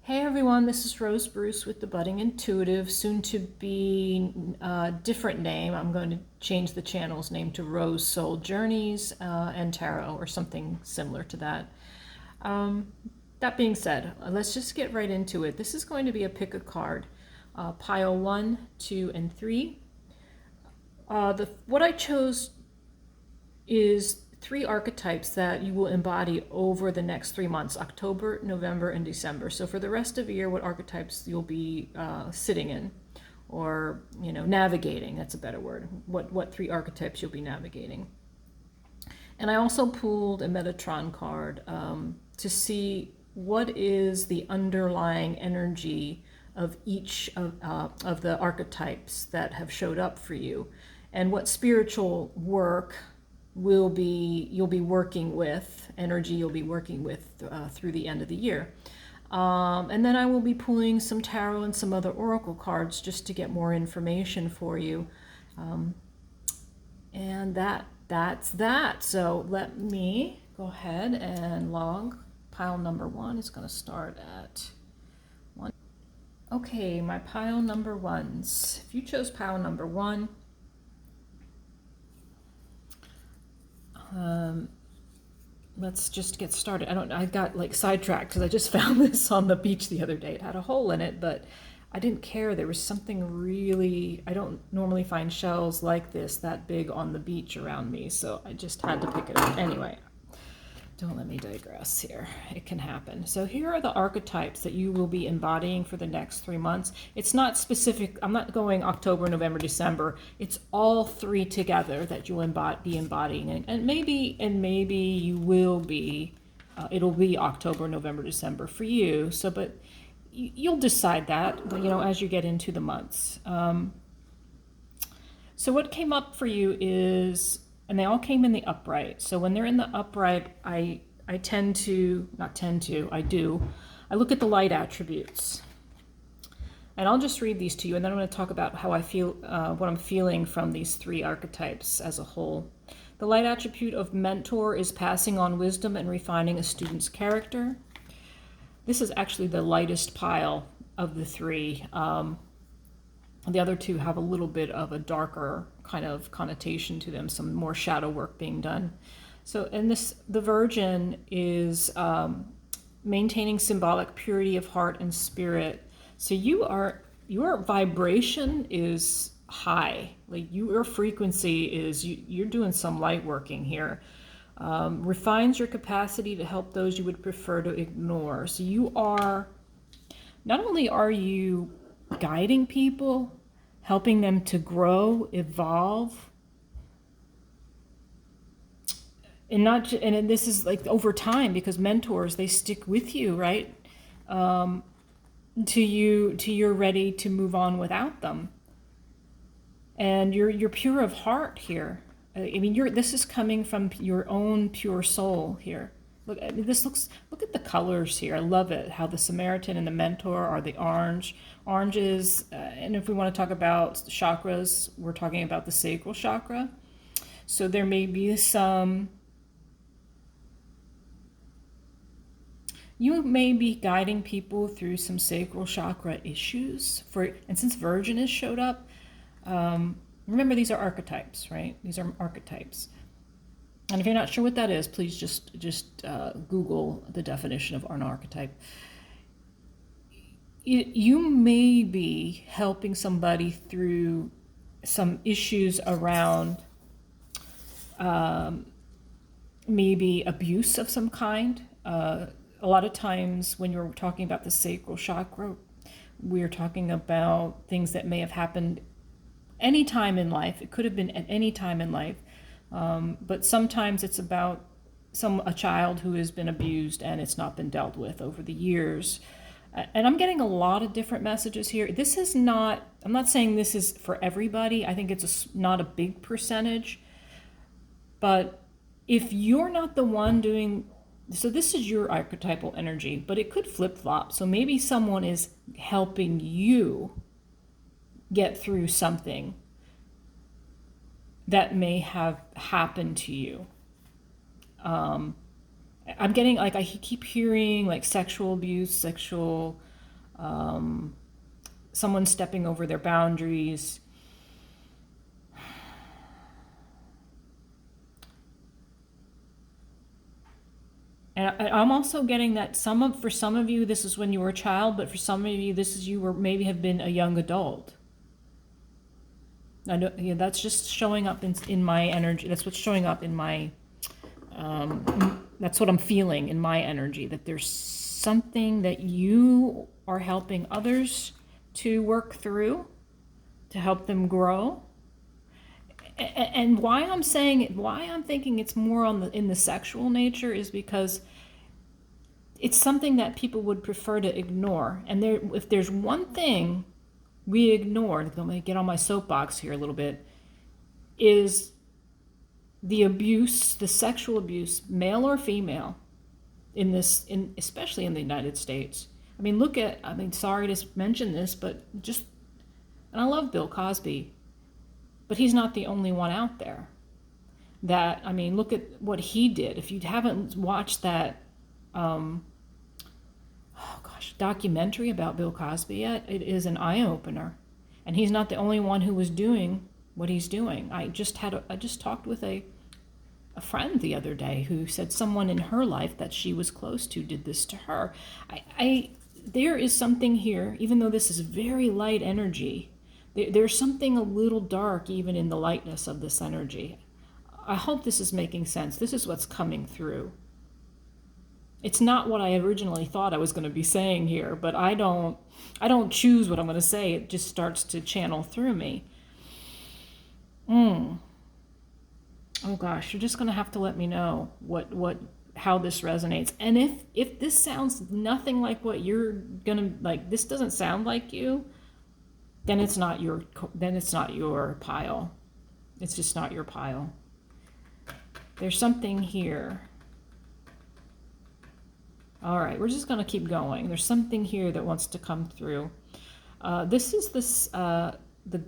Hey everyone, this is Rose Bruce with the Budding Intuitive, soon to be different name. I'm going to change the channel's name to Rose Soul Journeys and Tarot or something similar to that. That being said, let's just get right into it. This is going to be a pick a card, pile 1, 2, and 3. What I chose is 3 archetypes that you will embody over the next 3 months, October, November, and December. So for the rest of the year, what archetypes you'll be sitting in, or navigating, that's a better word. What 3 archetypes you'll be navigating. And I also pulled a Metatron card to see what is the underlying energy of each of the archetypes that have showed up for you, and what spiritual work you'll be working with, energy you'll be working with through the end of the year. And then I will be pulling some tarot and some other oracle cards just to get more information for you. And that's that. So let me go ahead and log pile number 1. It's going to start at 1. Okay, my pile number 1s. If you chose pile number 1, let's just get started. I got like sidetracked because I just found this on the beach the other day. It had a hole in it, but I didn't care. There was something really, I don't normally find shells like this that big on the beach around me, so I just had to pick it up. Anyway, don't let me digress here. It can happen. So here are the archetypes that you will be embodying for the next 3 months. It's not specific. I'm not going October, November, December. It's all 3 together that you'll be embodying. And maybe you will be, it'll be October, November, December for you. So, but you'll decide that, as you get into the months. So what came up for you is, and they all came in the upright. So when they're in the upright, I do. I look at the light attributes. And I'll just read these to you, and then I'm going to talk about how I feel, what I'm feeling from these 3 archetypes as a whole. The light attribute of mentor is passing on wisdom and refining a student's character. This is actually the lightest pile of the 3. The other 2 have a little bit of a darker kind of connotation to them, some more shadow work being done. So, and the Virgin is maintaining symbolic purity of heart and spirit. So your vibration is high, like your frequency is, you're doing some light working here. Refines your capacity to help those you would prefer to ignore. So you are, not only are you guiding people, helping them to grow, evolve, and this is like over time, because mentors, they stick with you, right? Till you're ready to move on without them. And you're pure of heart here. I mean, this is coming from your own pure soul here. Look, I mean, look at the colors here. I love it, how the Samaritan and the Mentor are the oranges. And if we want to talk about chakras, we're talking about the sacral chakra. So there may be you may be guiding people through some sacral chakra issues. And since Virgin has showed up, remember these are archetypes, right? These are archetypes. And if you're not sure what that is, please just Google the definition of an archetype. You may be helping somebody through some issues around maybe abuse of some kind. A lot of times when you're talking about the sacral chakra, we're talking about things that may have happened any time in life. It could have been at any time in life. But sometimes it's about a child who has been abused and it's not been dealt with over the years. And I'm getting a lot of different messages here. I'm not saying this is for everybody. I think it's not a big percentage. But if you're not the one doing, so this is your archetypal energy, but it could flip-flop. So maybe someone is helping you get through something that may have happened to you. I'm getting, like, I keep hearing like sexual abuse, sexual someone stepping over their boundaries. And I'm also getting that for some of you, this is when you were a child, but for some of you, this is you were maybe have been a young adult. I know, yeah, that's just showing up in my energy. That's what's showing up in my, that's what I'm feeling in my energy, that there's something that you are helping others to work through, to help them grow. And why I'm thinking it's more in the sexual nature is because it's something that people would prefer to ignore. And if there's one thing we ignore, I'm going to get on my soapbox here a little bit, is the abuse, the sexual abuse, male or female, especially in the United States. I mean, sorry to mention this, but and I love Bill Cosby, but he's not the only one out there. Look at what he did. If you haven't watched that, documentary about Bill Cosby yet, it is an eye-opener. And he's not the only one who was doing what he's doing. I just talked with a friend the other day who said someone in her life that she was close to did this to her. There is something here, even though this is very light energy, there's something a little dark even in the lightness of this energy. I hope this is making sense. This is what's coming through. It's not what I originally thought I was going to be saying here, but I don't choose what I'm going to say. It just starts to channel through me. Oh gosh, you're just going to have to let me know how this resonates. And if this sounds nothing like what you're going to like, this doesn't sound like you, then it's not your pile. It's just not your pile. There's something here. All right, we're just going to keep going. There's something here that wants to come through. This is the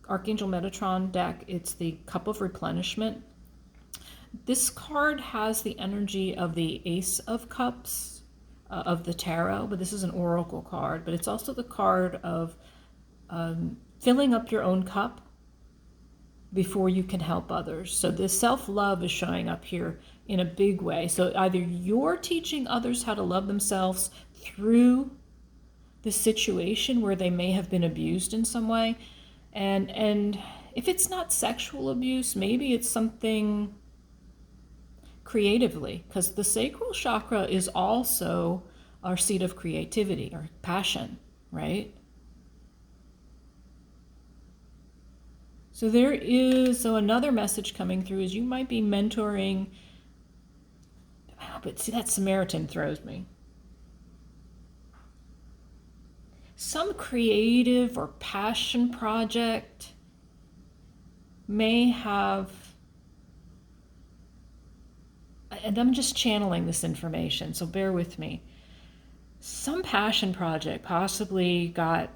Archangel Metatron deck. It's the Cup of Replenishment. This card has the energy of the Ace of Cups of the tarot, but this is an oracle card. But it's also the card of filling up your own cup before you can help others. So this self-love is showing up here in a big way. So either you're teaching others how to love themselves through the situation where they may have been abused in some way, and if it's not sexual abuse, maybe it's something creatively, because the sacral chakra is also our seat of creativity or passion, right? So another message coming through is you might be mentoring, but see, that Samaritan throws me. Some creative or passion project may have, and I'm just channeling this information, so bear with me. Some passion project possibly got,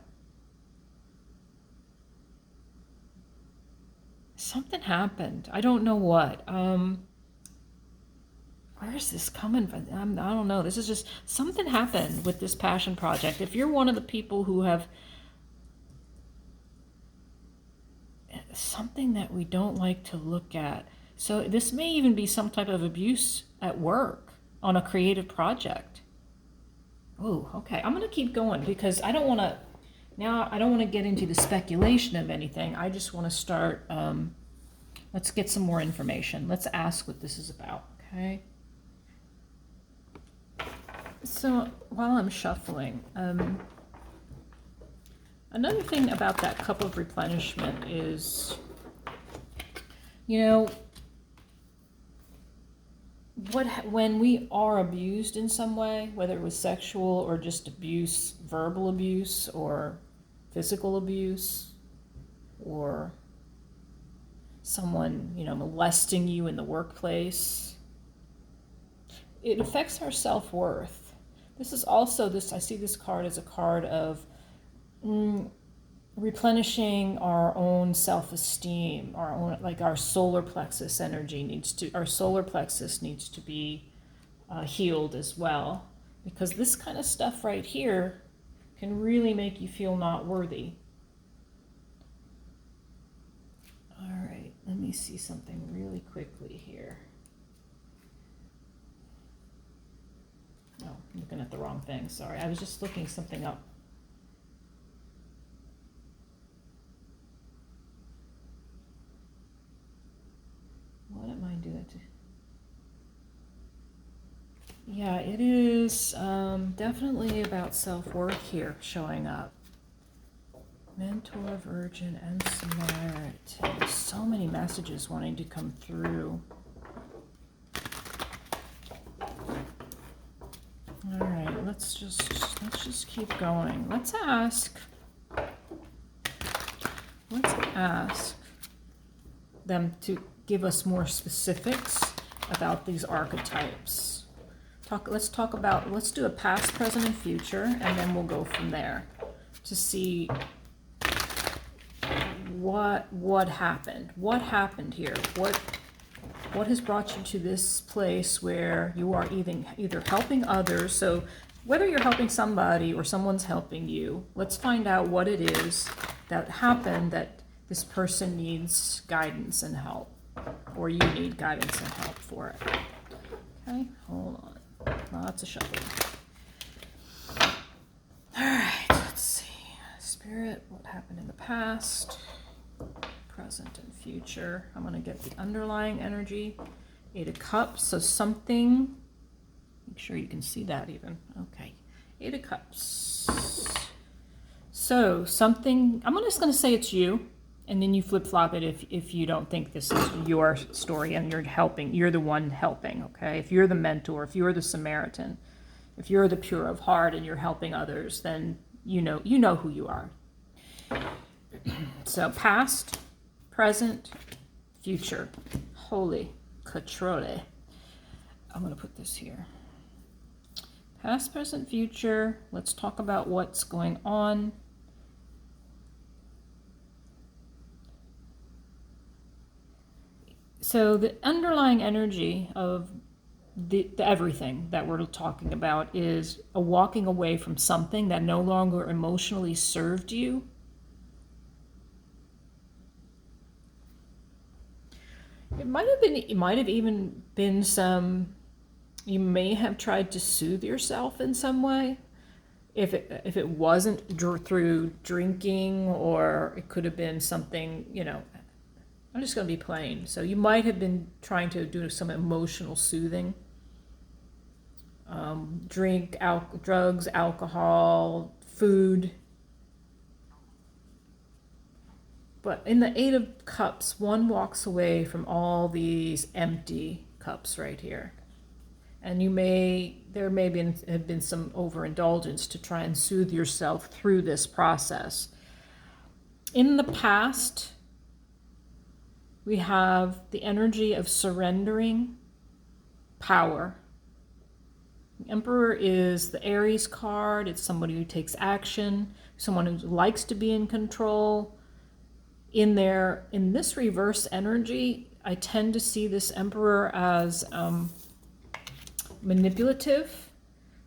something happened. I don't know what. Where is this coming from? I don't know. This is just, something happened with this passion project. If you're one of the people who have something that we don't like to look at. So this may even be some type of abuse at work on a creative project. Oh, okay. I'm going to keep going because I don't want to get into the speculation of anything. I just want to start, let's get some more information. Let's ask what this is about, okay? So while I'm shuffling, another thing about that cup of replenishment is, when we are abused in some way, whether it was sexual or just abuse, verbal abuse or physical abuse, or someone, molesting you in the workplace, it affects our self-worth. This is also I see this card as a card of replenishing our own self-esteem, our solar plexus energy our solar plexus needs to be healed as well, because this kind of stuff right here can really make you feel not worthy. All right, let me see something really quickly here. Oh, I'm looking at the wrong thing. Sorry, I was just looking something up. What am I doing to? Yeah, it is definitely about self-worth here showing up. Mentor, Virgin, and Samaritan. So many messages wanting to come through. All right, let's just keep going. Let's ask them to give us more specifics about these archetypes. Let's do a past, present, and future, and then we'll go from there to see what happened. What happened here? What has brought you to this place where you are either helping others? So whether you're helping somebody or someone's helping you, let's find out what it is that happened that this person needs guidance and help, or you need guidance and help for it. Okay, hold on. Lots of shuffling. All right, let's see. Spirit, what happened in the past, present, and future. I'm going to get the underlying energy. 8 of Cups, so something, make sure you can see that even. Okay, 8 of Cups. So something, I'm just going to say it's you, and then you flip-flop it if you don't think this is your story and you're the one helping, okay? If you're the mentor, if you're the Samaritan, if you're the pure of heart and you're helping others, then you know who you are. So past, present, future. Holy catrole. I'm going to put this here. Past, present, future. Let's talk about what's going on. So the underlying energy of the everything that we're talking about is a walking away from something that no longer emotionally served you. It might have even been some, you may have tried to soothe yourself in some way. If it wasn't through drinking, or it could have been something, I'm just going to be plain. So you might have been trying to do some emotional soothing. Drink, drugs, alcohol, food. But in the 8 of Cups, one walks away from all these empty cups right here. And there may have been some overindulgence to try and soothe yourself through this process. In the past, we have the energy of surrendering power. The Emperor is the Aries card. It's somebody who takes action, someone who likes to be in control. In this reverse energy, I tend to see this Emperor as manipulative,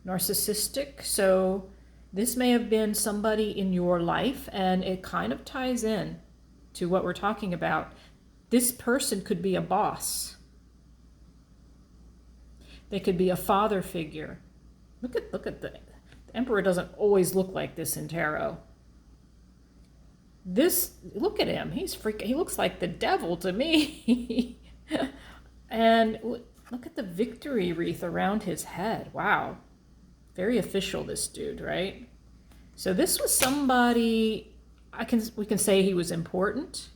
narcissistic. So this may have been somebody in your life, and it kind of ties in to what we're talking about. This person could be a boss. They could be a father figure. Look at the Emperor doesn't always look like this in tarot. Look at him. He's freaking. He looks like the devil to me. And look at the victory wreath around his head. Wow. Very official, this dude, right? So this was somebody, we can say he was important.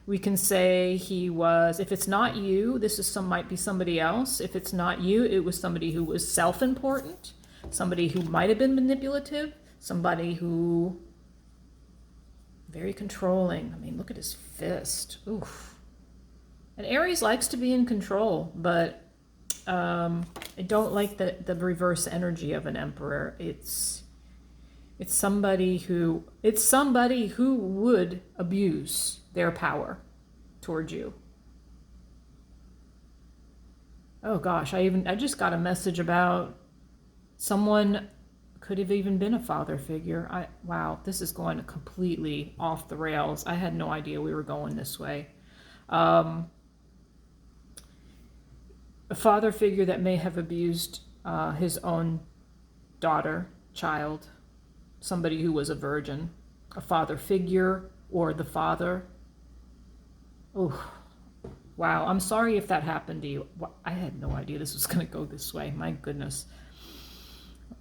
We can say he was, if it's not you, might be somebody else. If it's not you, it was somebody who was self-important, somebody who might have been manipulative, somebody who, very controlling. I mean, look at his fist. Oof. And Aries likes to be in control, but I don't like the reverse energy of an Emperor. It's somebody who would abuse their power towards you. Oh gosh, I just got a message about someone could have even been a father figure. Wow, this is going completely off the rails. I had no idea we were going this way. A father figure that may have abused his own daughter, child, somebody who was a virgin, a father figure, or the father. Oh, wow. I'm sorry if that happened to you. I had no idea this was going to go this way. My goodness.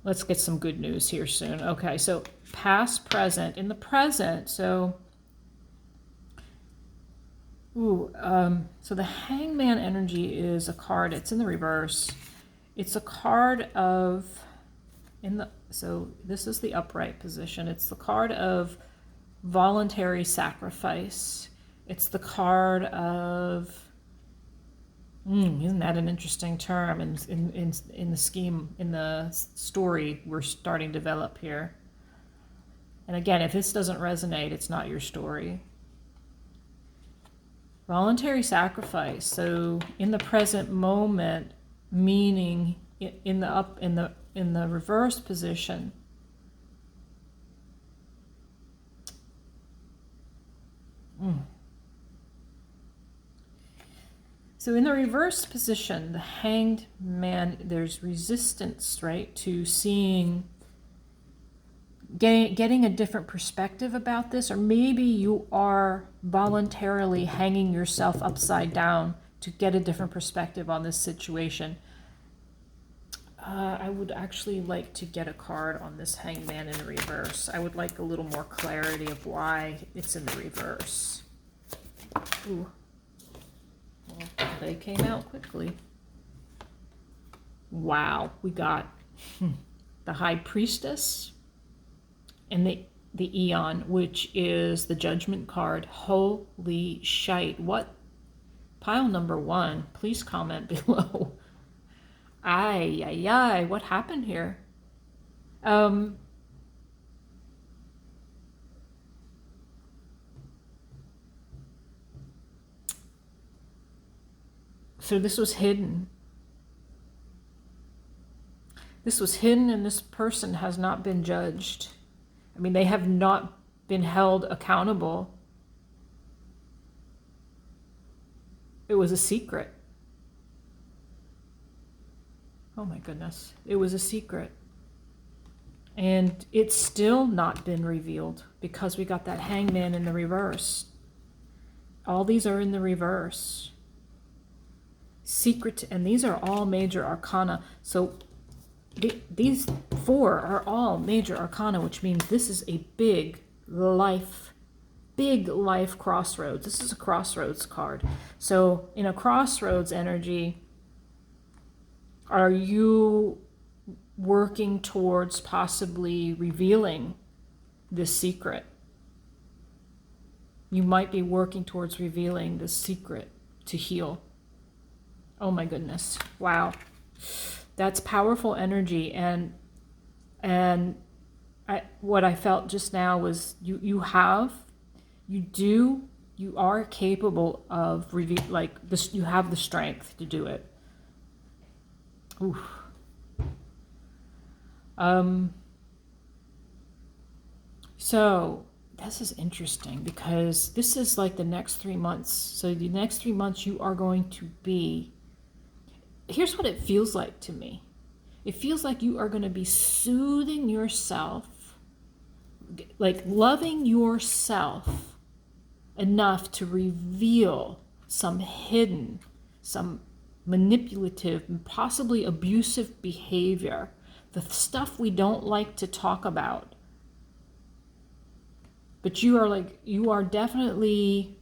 Let's get some good news here soon. Okay, so past, present. In the present, so the Hangman energy is a card. It's in the reverse. It's a card of, so this is the upright position. It's the card of voluntary sacrifice. It's the card of, isn't that an interesting term in the scheme, in the story we're starting to develop here. And again, if this doesn't resonate, it's not your story. Voluntary sacrifice. So in the present moment, meaning in the reverse position. So in the reverse position, the Hanged Man, there's resistance, right, to seeing, getting a different perspective about this, or maybe you are voluntarily hanging yourself upside down to get a different perspective on this situation. I would actually like to get a card on this Hanged Man in the reverse. I would like a little more clarity of why it's in the reverse. Ooh. Well, they came out quickly. Wow, we got the High Priestess and the Eon, which is the Judgment card. Holy shite. What? Pile number 1, please comment below. Ay, what happened here? So this was hidden. This was hidden, and this person has not been judged. I mean, they have not been held accountable. It was a secret. Oh my goodness. It was a secret. And it's still not been revealed because we got that Hangman in the reverse. All these are in the reverse. Secret, and these are all major arcana. So these 4 are all major arcana, which means this is a big life crossroads. This is a crossroads card. So in a crossroads energy, are you working towards possibly revealing this secret? You might be working towards revealing this secret to heal. Oh my goodness. Wow. That's powerful energy. And what I felt just now was you are capable of like this. You have the strength to do it. Oof. So this is interesting because this is like the next 3 months. So the next 3 months you are going to be, here's what it feels like to me. It feels like you are going to be soothing yourself, like loving yourself enough to reveal some hidden, some manipulative, and possibly abusive behavior, the stuff we don't like to talk about. But you are definitely,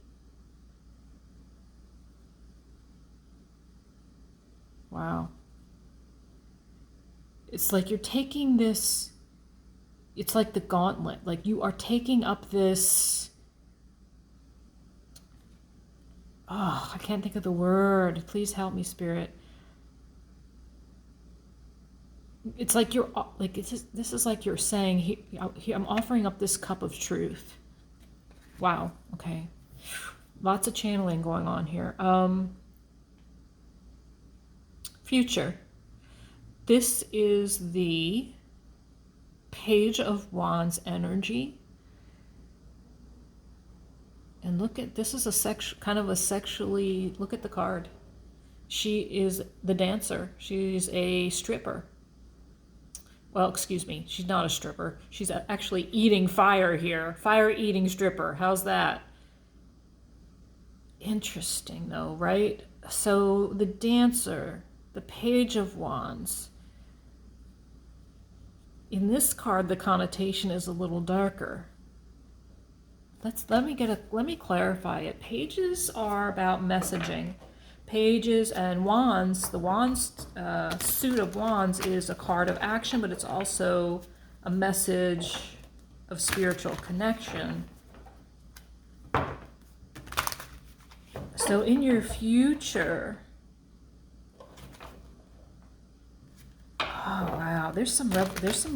wow. It's like you're taking this, it's like the gauntlet. Like you are taking up this, oh, I can't think of the word. Please help me, Spirit. It's like you're, like, this is like you're saying, here, I'm offering up this cup of truth. Wow, okay. Lots of channeling going on here. Future. This is the Page of Wands energy. And look at, this is a kind of a sexually, look at the card. She is the dancer. She's a stripper. Well, excuse me, she's not a stripper. She's actually eating fire here. Fire-eating stripper. How's that? Interesting though, right? So the dancer, the Page of Wands. In this card, the connotation is a little darker. Let me clarify it. Pages are about messaging. Pages and wands, the wands, suit of wands is a card of action, but it's also a message of spiritual connection. So in your future, oh wow, there's some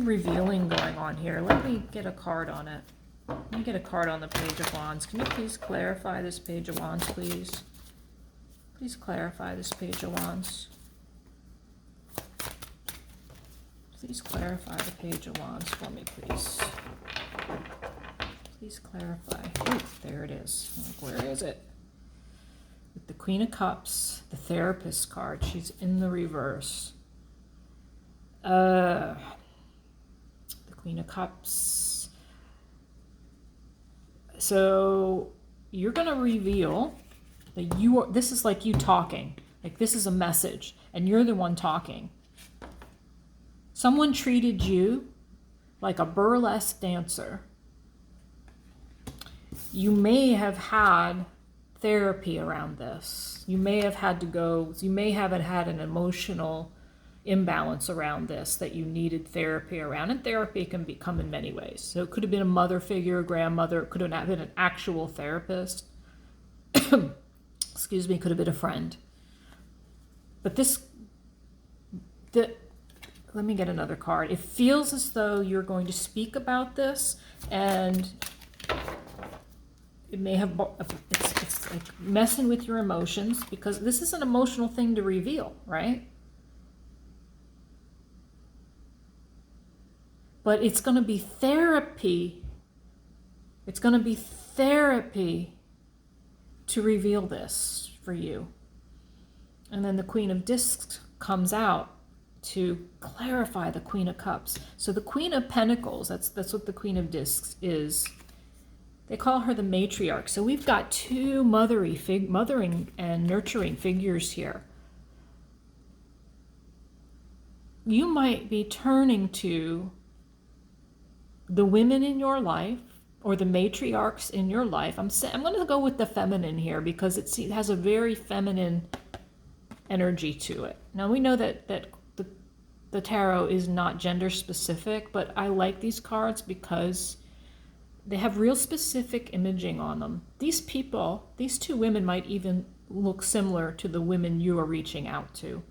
revealing going on here. Let me get a card on it. Let me get a card on the Page of Wands. Can you please clarify this Page of Wands, please? Please clarify this Page of Wands. Please clarify the Page of Wands for me, please. Please clarify. Oh, there it is. Where is it? With the Queen of Cups, the Therapist card. She's in the reverse. The Queen of Cups. So you're going to reveal that this is like you talking. Like this is a message and you're the one talking. Someone treated you like a burlesque dancer. You may have had therapy around this. You may have had an emotional imbalance around this that you needed therapy around. And therapy can come in many ways. So it could have been a mother figure, a grandmother, it could have been an actual therapist. Excuse me, could have been a friend. But let me get another card. It feels as though you're going to speak about this, and it may have, it's like messing with your emotions, because this is an emotional thing to reveal, right? But it's going to be therapy. It's going to be therapy to reveal this for you. And then the Queen of Discs comes out to clarify the Queen of Cups. So the Queen of Pentacles, that's what the Queen of Discs is. They call her the matriarch. So we've got two mothering and nurturing figures here. You might be turning to the women in your life or the matriarchs in your life. I'm going to go with the feminine here because it has a very feminine energy to it. Now we know that the tarot is not gender specific, but I like these cards because they have real specific imaging on them. These two women might even look similar to the women you are reaching out to,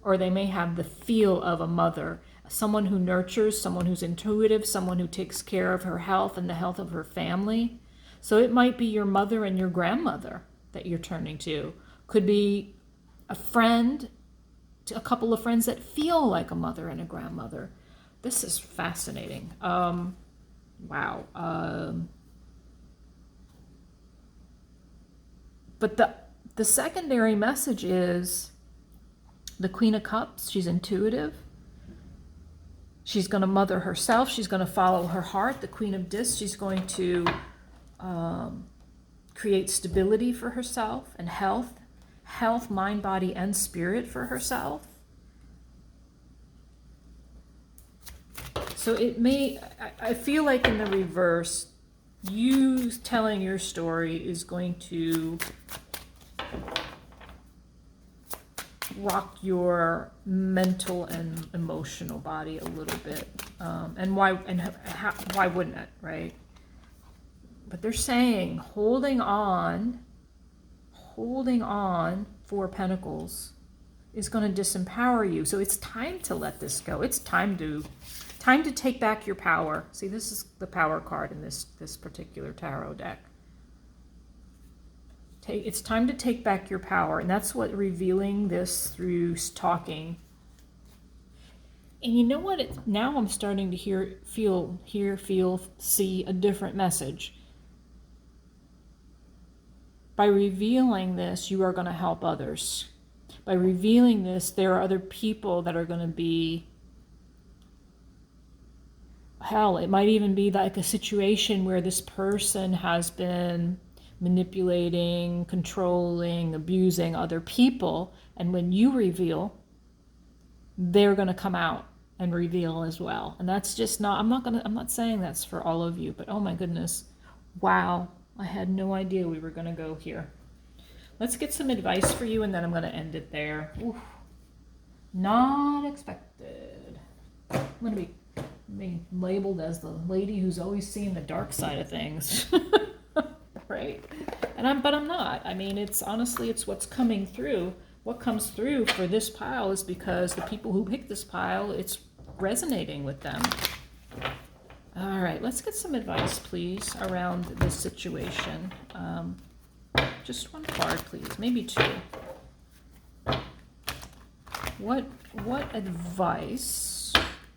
or they may have the feel of a mother, someone who nurtures, someone who's intuitive, someone who takes care of her health and the health of her family. So it might be your mother and your grandmother that you're turning to. Could be a friend, a couple of friends that feel like a mother and a grandmother. This is fascinating. Wow. But the secondary message is the Queen of Cups. She's intuitive. She's going to mother herself. She's going to follow her heart. The Queen of Discs, she's going to create stability for herself and health, mind, body, and spirit for herself. So it may, I feel like in the reverse, you telling your story is going to rock your mental and emotional body a little bit. And why wouldn't it, right? But they're saying holding on, Four Pentacles is going to disempower you. So it's time to let this go. It's time to take back your power. See, this is the power card in this particular tarot deck. It's time to take back your power, and that's what revealing this through talking. And you know what? Now I'm starting to feel, see a different message. By revealing this, you are going to help others. By revealing this, there are other people that are going to be, hell, it might even be like a situation where this person has been manipulating, controlling, abusing other people. And when you reveal, they're going to come out and reveal as well. And that's just not, I'm not saying that's for all of you, but oh my goodness. Wow. I had no idea we were going to go here. Let's get some advice for you, and then I'm going to end it there. Oof. Not expected. I'm going to be labeled as the lady who's always seeing the dark side of things. Right? But I'm not. I mean, it's honestly, it's what's coming through. What comes through for this pile is because the people who picked this pile, it's resonating with them. All right, let's get some advice, please, around this situation. Just one card, please, maybe two. What advice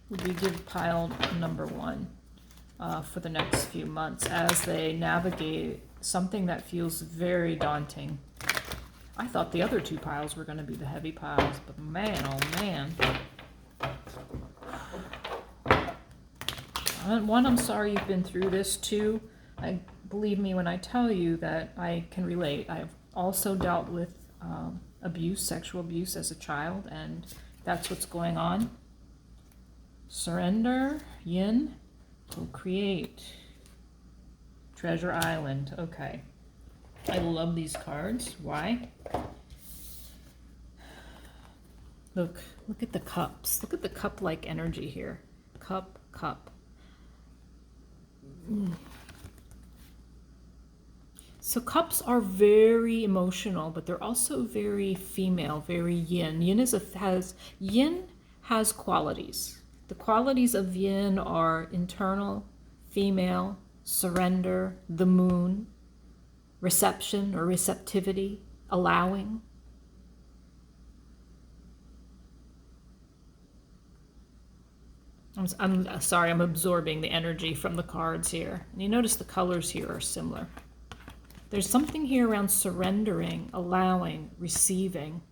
would we give pile number one for the next few months as they navigate something that feels very daunting? I thought the other two piles were going to be the heavy piles, but man, oh man. One, I'm sorry you've been through this. Two, believe me when I tell you that I can relate. I've also dealt with abuse, sexual abuse as a child, and that's what's going on. Surrender, yin, co-create, treasure island. Okay. I love these cards. Why? Look at the cups. Look at the cup-like energy here. Cup. So cups are very emotional, but they're also very female, very yin. Yin has qualities. The qualities of yin are internal, female, surrender, the moon, reception or receptivity, allowing. I'm sorry, I'm absorbing the energy from the cards here. And you notice the colors here are similar. There's something here around surrendering, allowing, receiving.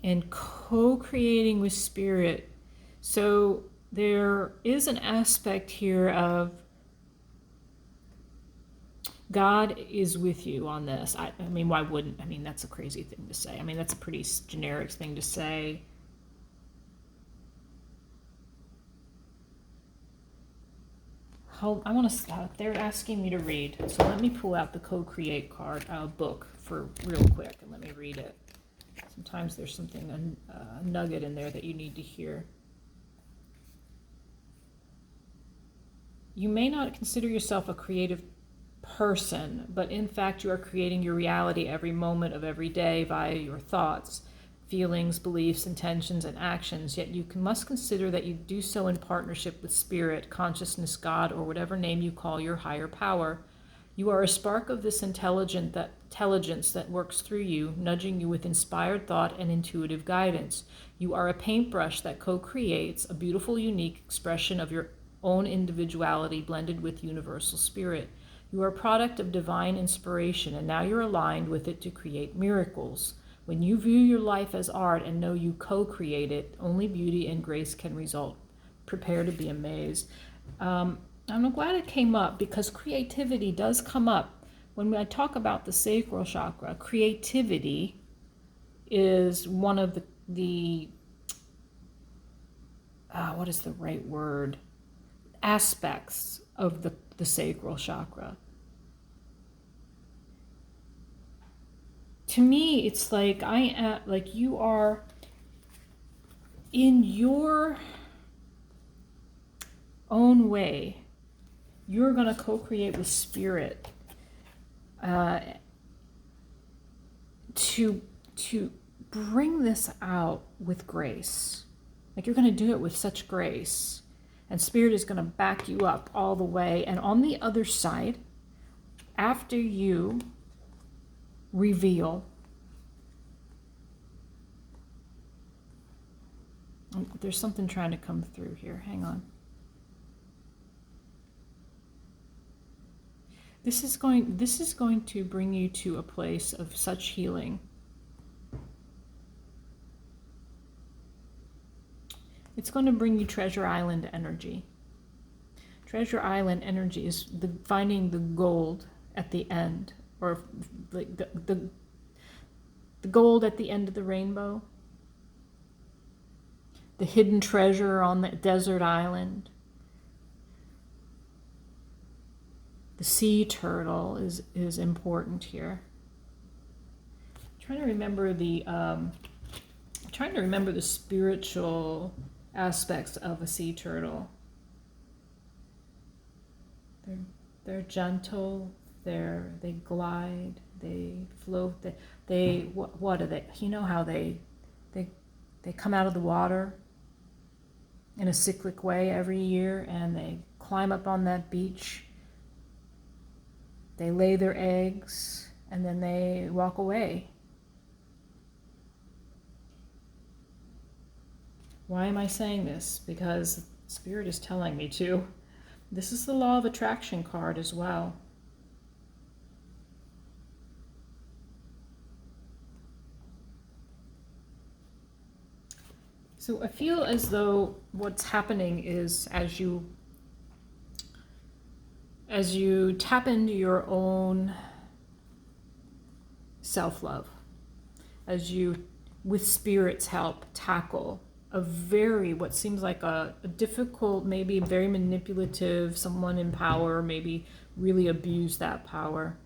And co-creating with spirit. So there is an aspect here of God is with you on this. I mean, why wouldn't? I mean, that's a crazy thing to say. I mean, that's a pretty generic thing to say. I want to stop. They're asking me to read. So let me pull out the co-create card book for real quick and let me read it. Sometimes there's something, a nugget in there that you need to hear. You may not consider yourself a creative person, but in fact you are creating your reality every moment of every day via your thoughts, feelings, beliefs, intentions, and actions. Yet you must consider that you do so in partnership with spirit, consciousness, God, or whatever name you call your higher power. You are a spark of this intelligence that works through you, nudging you with inspired thought and intuitive guidance. You are a paintbrush that co-creates a beautiful, unique expression of your own individuality blended with universal spirit. You are a product of divine inspiration, and now you're aligned with it to create miracles. When you view your life as art and know you co-create it, only beauty and grace can result. Prepare to be amazed. I'm glad it came up because creativity does come up. When I talk about the sacral chakra, creativity is one of the what is the right word? Aspects of the sacral chakra. To me, it's like you are in your own way. You're going to co-create with spirit to bring this out with grace. Like you're going to do it with such grace, and spirit is going to back you up all the way. And on the other side, after you reveal, There's something trying to come through here. Hang on. This is going to bring you to a place of such healing. It's going to bring you Treasure Island energy. Treasure Island energy is finding the gold at the end, or like the gold at the end of the rainbow. The hidden treasure on the desert island. The sea turtle is important here. I'm trying to remember the spiritual aspects of a sea turtle. They're gentle. They glide. They float. What are they? You know how they come out of the water in a cyclic way every year, and they climb up on that beach. They lay their eggs, and then they walk away. Why am I saying this? Because Spirit is telling me to. This is the Law of Attraction card as well. So I feel as though what's happening is as you tap into your own self-love, as you, with Spirit's help, tackle what seems like a difficult, maybe very manipulative, someone in power, maybe really abuse that power.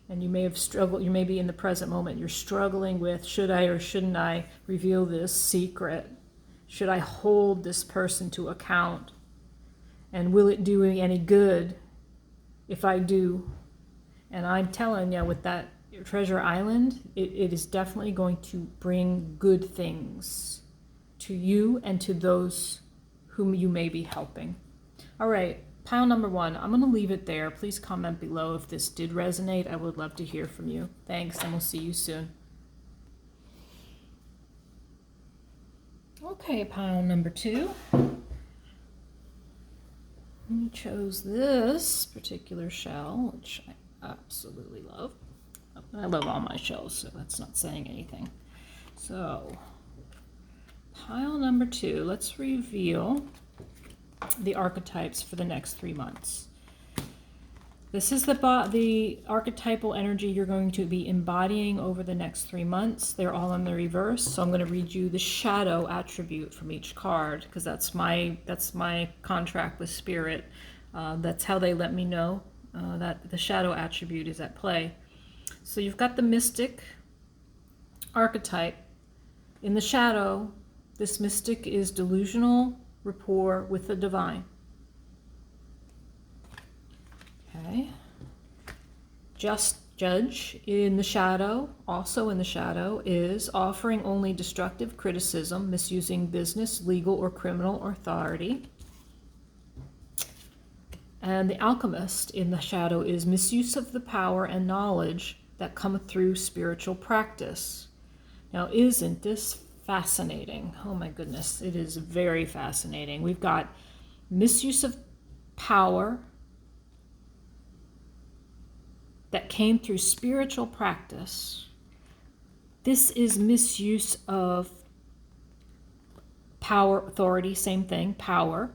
And you may have struggled, you may be in the present moment, you're struggling with, should I or shouldn't I reveal this secret? Should I hold this person to account? And will it do any good if I do? And I'm telling you, with that Treasure Island, it is definitely going to bring good things to you and to those whom you may be helping. All right, pile number 1. I'm going to leave it there. Please comment below if this did resonate. I would love to hear from you. Thanks, and we'll see you soon. Okay, pile number 2. We chose this particular shell, which I absolutely love. I love all my shells, so that's not saying anything. So, pile number 2, let's reveal the archetypes for the next 3 months. This is the archetypal energy you're going to be embodying over the next 3 months. They're all in the reverse, so I'm going to read you the shadow attribute from each card, because that's my contract with Spirit. That's how they let me know that the shadow attribute is at play. So you've got the mystic archetype. In the shadow, this mystic is delusional rapport with the divine. Okay. Just judge in the shadow, also in the shadow, is offering only destructive criticism, misusing business, legal, or criminal authority. And the alchemist in the shadow is misuse of the power and knowledge that come through spiritual practice. Now, isn't this fascinating? Oh my goodness, it is very fascinating. We've got misuse of power that came through spiritual practice. This is misuse of power, authority, same thing, power,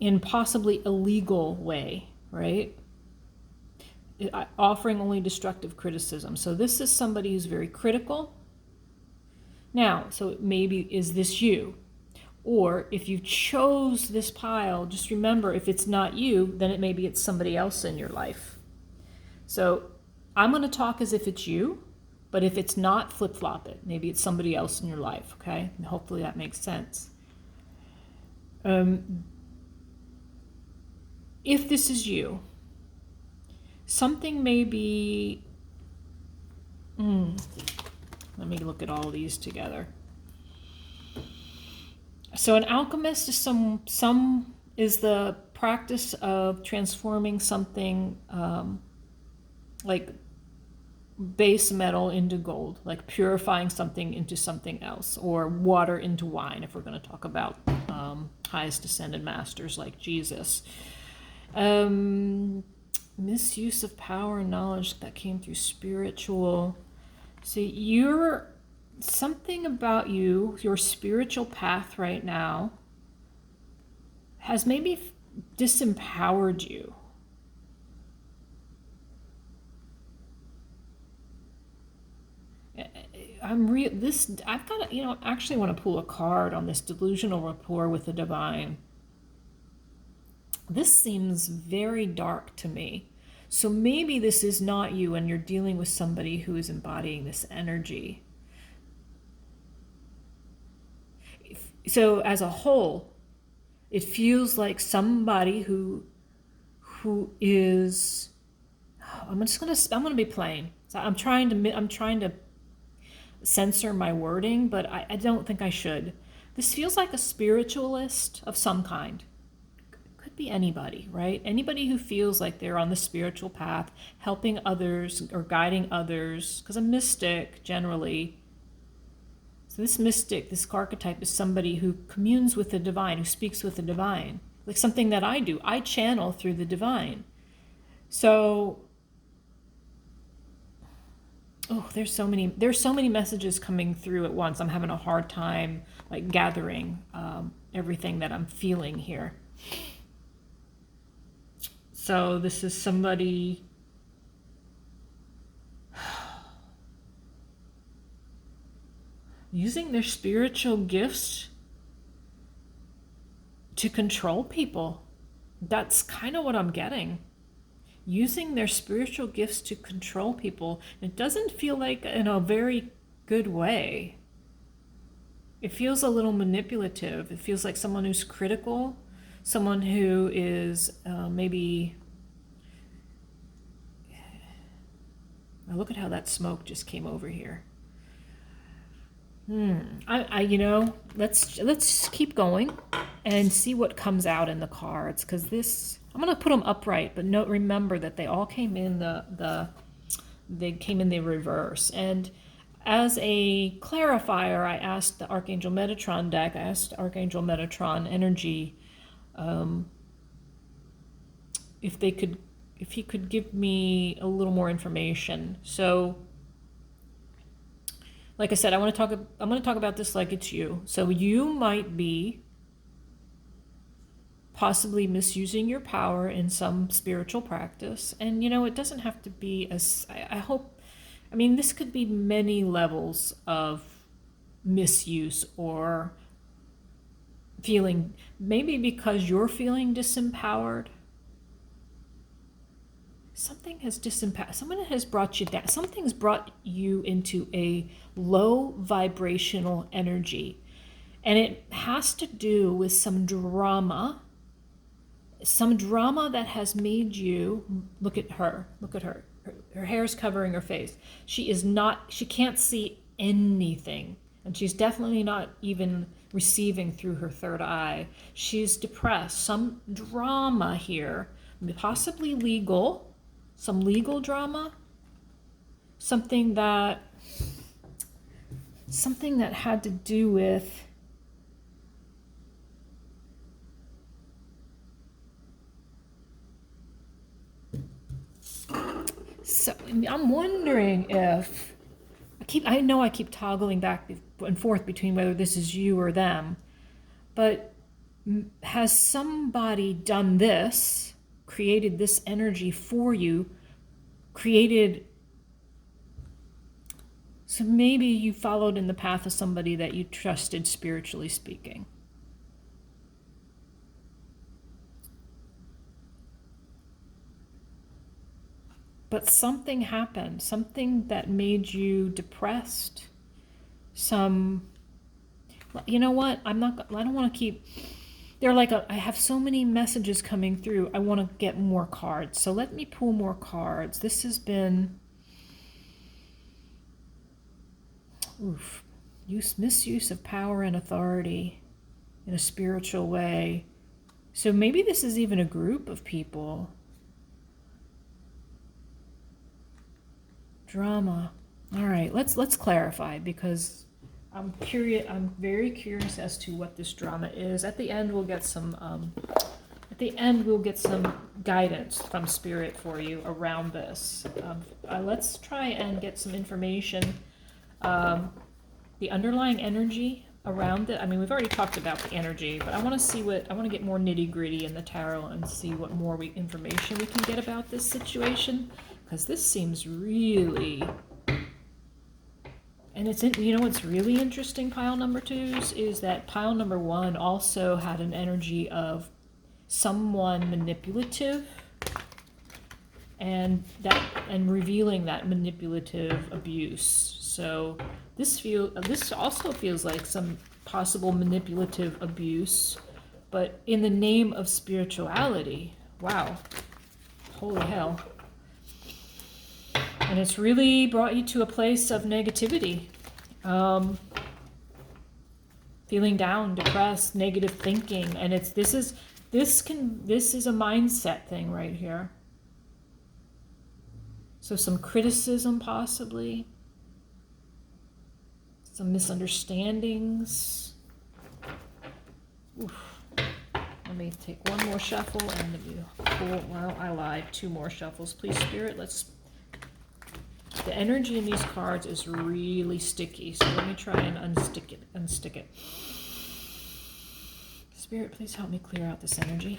in possibly illegal way, right? Offering only destructive criticism. So this is somebody who's very critical. Now, so maybe, is this you? Or if you chose this pile, just remember, if it's not you, then maybe it's somebody else in your life. So I'm going to talk as if it's you, but if it's not, flip-flop it. Maybe it's somebody else in your life, okay? And hopefully that makes sense. If this is you, something may be... let me look at all these together. So an alchemist is is the practice of transforming something like base metal into gold, like purifying something into something else, or water into wine, if we're going to talk about highest ascended masters like Jesus. Misuse of power and knowledge that came through spiritual. See, you're something about you, your spiritual path right now has maybe disempowered you. I've got to, actually want to pull a card on this delusional rapport with the divine. This seems very dark to me. So maybe this is not you and you're dealing with somebody who is embodying this energy. So as a whole, it feels like somebody who is, I'm gonna be plain. So I'm trying to censor my wording, but I don't think I should. This feels like a spiritualist of some kind. Could be anybody, right? Anybody who feels like they're on the spiritual path, helping others or guiding others, because a mystic generally. So this mystic, this archetype, is somebody who communes with the divine, who speaks with the divine. Like something that I do. I channel through the divine. So, there's so many messages coming through at once. I'm having a hard time like gathering everything that I'm feeling here. So this is somebody using their spiritual gifts to control people. That's kind of what I'm getting. Using their spiritual gifts to control people. It doesn't feel like in a very good way. It feels a little manipulative. It feels like someone who's critical, someone who is maybe... Now look at how that smoke just came over here. Let's keep going and see what comes out in the cards, because this, I'm going to put them upright, but remember that they all came in they came in the reverse. And as a clarifier, I asked the Archangel Metatron deck, I asked Archangel Metatron Energy if he could give me a little more information. So like I said, I'm going to talk about this like it's you. So you might be possibly misusing your power in some spiritual practice. And, it doesn't have to be this could be many levels of misuse or feeling, maybe because you're feeling disempowered. Something has disempowered, someone has brought you down, something's brought you into a low vibrational energy. And it has to do with some drama that has made you, look at her, her hair's covering her face. She can't see anything. And she's definitely not even receiving through her third eye. She's depressed, some drama here, possibly legal. Some legal drama, something that had to do with so I'm wondering if I know I keep toggling back and forth between whether this is you or them, but has somebody done this, created this energy for you, so maybe you followed in the path of somebody that you trusted, spiritually speaking. But something happened, something that made you depressed. You know what? I don't want to keep... They're like, I have so many messages coming through. I want to get more cards. So let me pull more cards. This has been... misuse of power and authority in a spiritual way. So maybe this is even a group of people Drama. All right, let's clarify, because I'm curious. I'm very curious as to what this drama is. At the end, we'll get some. Guidance from Spirit for you around this. Let's try and get some information. The underlying energy around it. I mean, we've already talked about the energy, but I want to get more nitty gritty in the tarot and see what more information we can get about this situation, because this seems really. And what's really interesting, pile number twos, is that pile number one also had an energy of someone manipulative and revealing that manipulative abuse. So this also feels like some possible manipulative abuse, but in the name of spirituality. Wow. Holy hell. And it's really brought you to a place of negativity. Feeling down, depressed, negative thinking. And this is a mindset thing right here. So some criticism possibly. Some misunderstandings. Oof. Let me take one more shuffle and well, I lied. 2 more shuffles. Please, Spirit, the energy in these cards is really sticky, so let me try and unstick it. Spirit, please help me clear out this energy.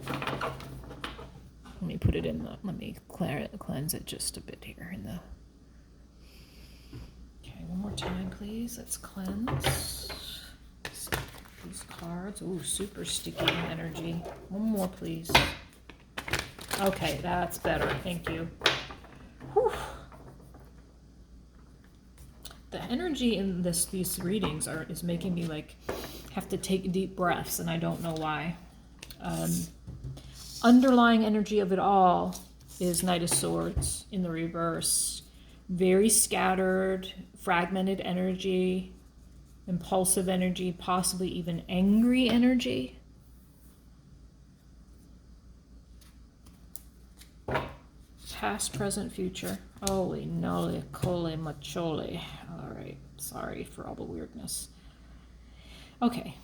Let me put it in let me cleanse it just a bit here in the. Okay, one more time, please. Let's cleanse these cards. Ooh, super sticky energy. One more, please. Okay, that's better. Thank you. Whew. The energy in these readings is making me have to take deep breaths, and I don't know why. Underlying energy of it all is Knight of Swords in the reverse. Very scattered, fragmented energy, impulsive energy, possibly even angry energy. Past, present, future. Holy noli cole machole. All right, sorry for all the weirdness. Okay.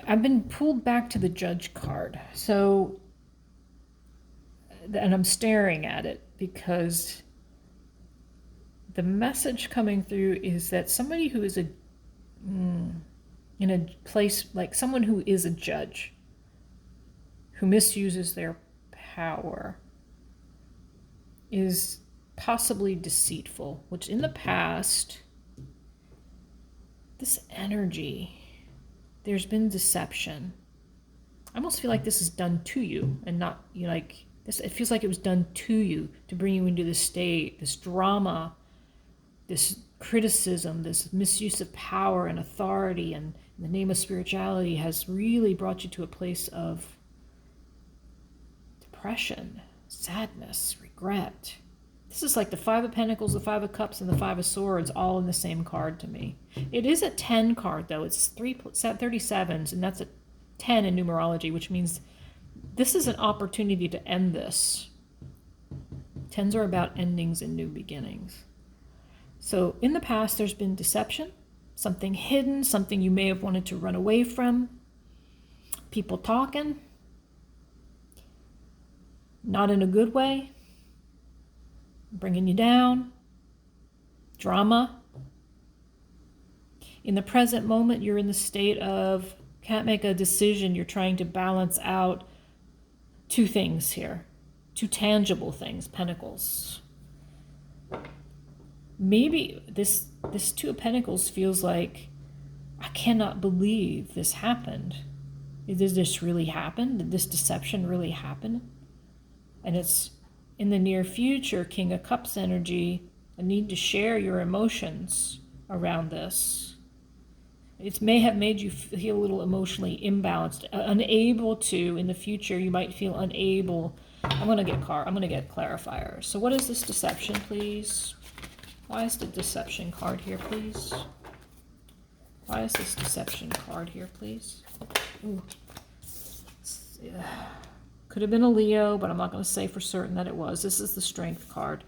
I've been pulled back to the Judge card. So, and I'm staring at it because the message coming through is that somebody who is in a place, like someone who is a judge, who misuses their power, is possibly deceitful, which in the past, this energy, there's been deception. I almost feel like this is done to you and not this. It feels like it was done to you to bring you into this state, this drama, this criticism, this misuse of power and authority, and in the name of spirituality has really brought you to a place of depression, sadness, regret. This is like the 5 of Pentacles, the 5 of Cups, and the 5 of Swords all in the same card to me. It is a 10 card, though. It's 37s, and that's a 10 in numerology, which means this is an opportunity to end this. 10s are about endings and new beginnings. So in the past, there's been deception, something hidden, something you may have wanted to run away from, people talking, not in a good way, bringing you down, drama. In the present moment, you're in the state of can't make a decision. You're trying to balance out 2 things here, 2 tangible things, Pentacles. Maybe this 2 of Pentacles feels like, I cannot believe this happened. Did this really happen? Did this deception really happen? And it's in the near future, King of Cups energy, a need to share your emotions around this. It may have made you feel a little emotionally imbalanced, unable to, in the future, you might feel unable. I'm going to get clarifiers. So what is this deception, please? Why is the deception card here, please? Why is this deception card here, please? Ooh. Could have been a Leo, but I'm not going to say for certain that it was. This is the Strength card.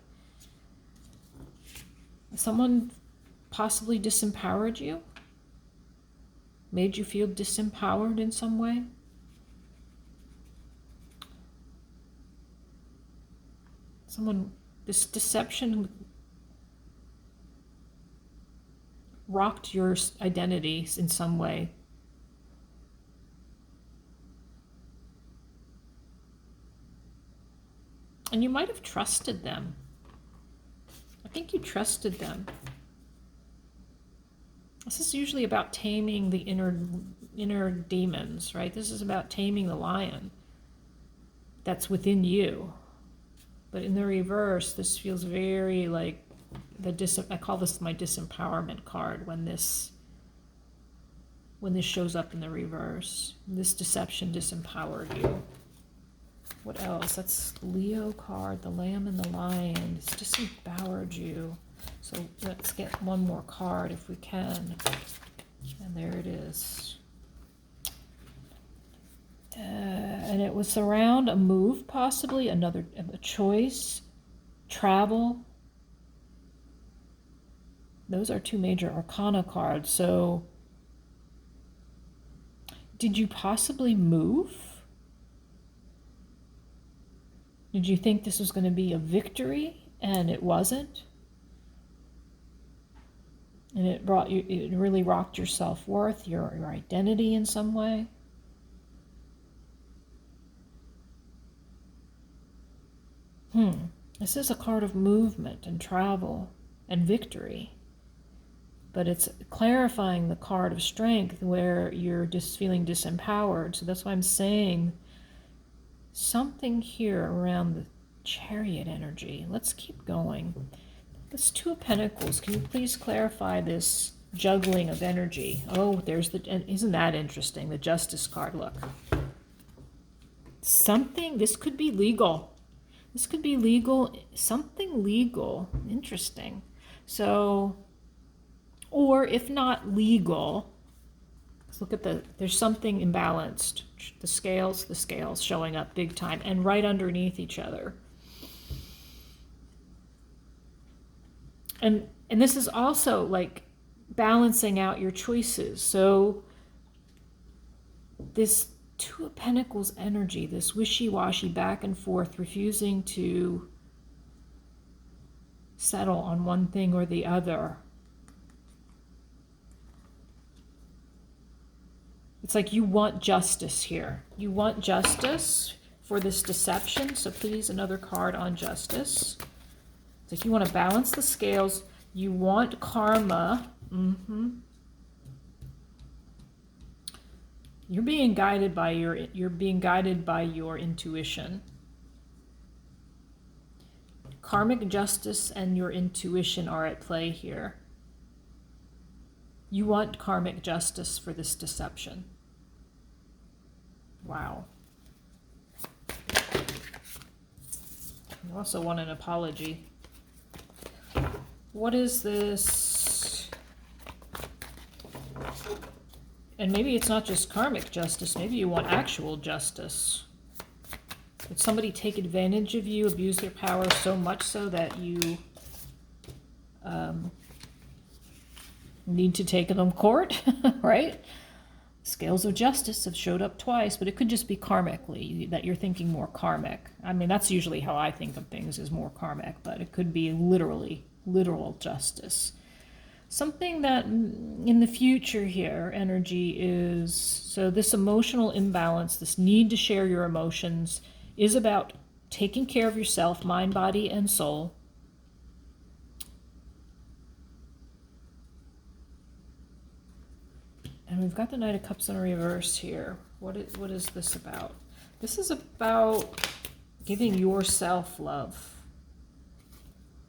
Someone possibly disempowered you? Made you feel disempowered in some way? This deception rocked your identity in some way. And you might have trusted them. I think you trusted them. This is usually about taming the inner demons, right? This is about taming the lion that's within you. But in the reverse, this feels very like I call this my disempowerment card when this shows up in the reverse. This deception disempowered you. What else? That's the Leo card, the Lamb and the Lion. It's disempowered you. So let's get one more card if we can. And there it is. And it was around a move, possibly, a choice, travel. Those are two major arcana cards. So did you possibly move? Did you think this was going to be a victory and it wasn't? And it really rocked your self-worth, your identity in some way? This is a card of movement and travel and victory. But it's clarifying the card of strength where you're just feeling disempowered. So that's why I'm saying something here around the Chariot energy. Let's keep going. This Two of Pentacles. Can you please clarify this juggling of energy? Oh, isn't that interesting? The Justice card, look. This could be legal. This could be legal, something legal. Interesting. So, or if not legal, let's look at there's something imbalanced. The scales showing up big time and right underneath each other. And this is also like balancing out your choices. So this Two of Pentacles energy, this wishy-washy back and forth, refusing to settle on one thing or the other. It's like you want justice here. You want justice for this deception. So please, another card on justice. It's like you want to balance the scales. You want karma. You're being guided by your intuition. Karmic justice and your intuition are at play here. You want karmic justice for this deception. Wow. You also want an apology. What is this? And maybe it's not just karmic justice. Maybe you want actual justice. Did somebody take advantage of you, abuse their power so much so that you need to take them to court, right? Scales of justice have showed up twice, but it could just be karmically, that you're thinking more karmic. I mean, that's usually how I think of things, is more karmic, but it could be literal justice. Something that in the future here, energy is, so this emotional imbalance, this need to share your emotions, is about taking care of yourself, mind, body, and soul. And we've got the Knight of Cups in reverse here. What is this about? This is about giving yourself love.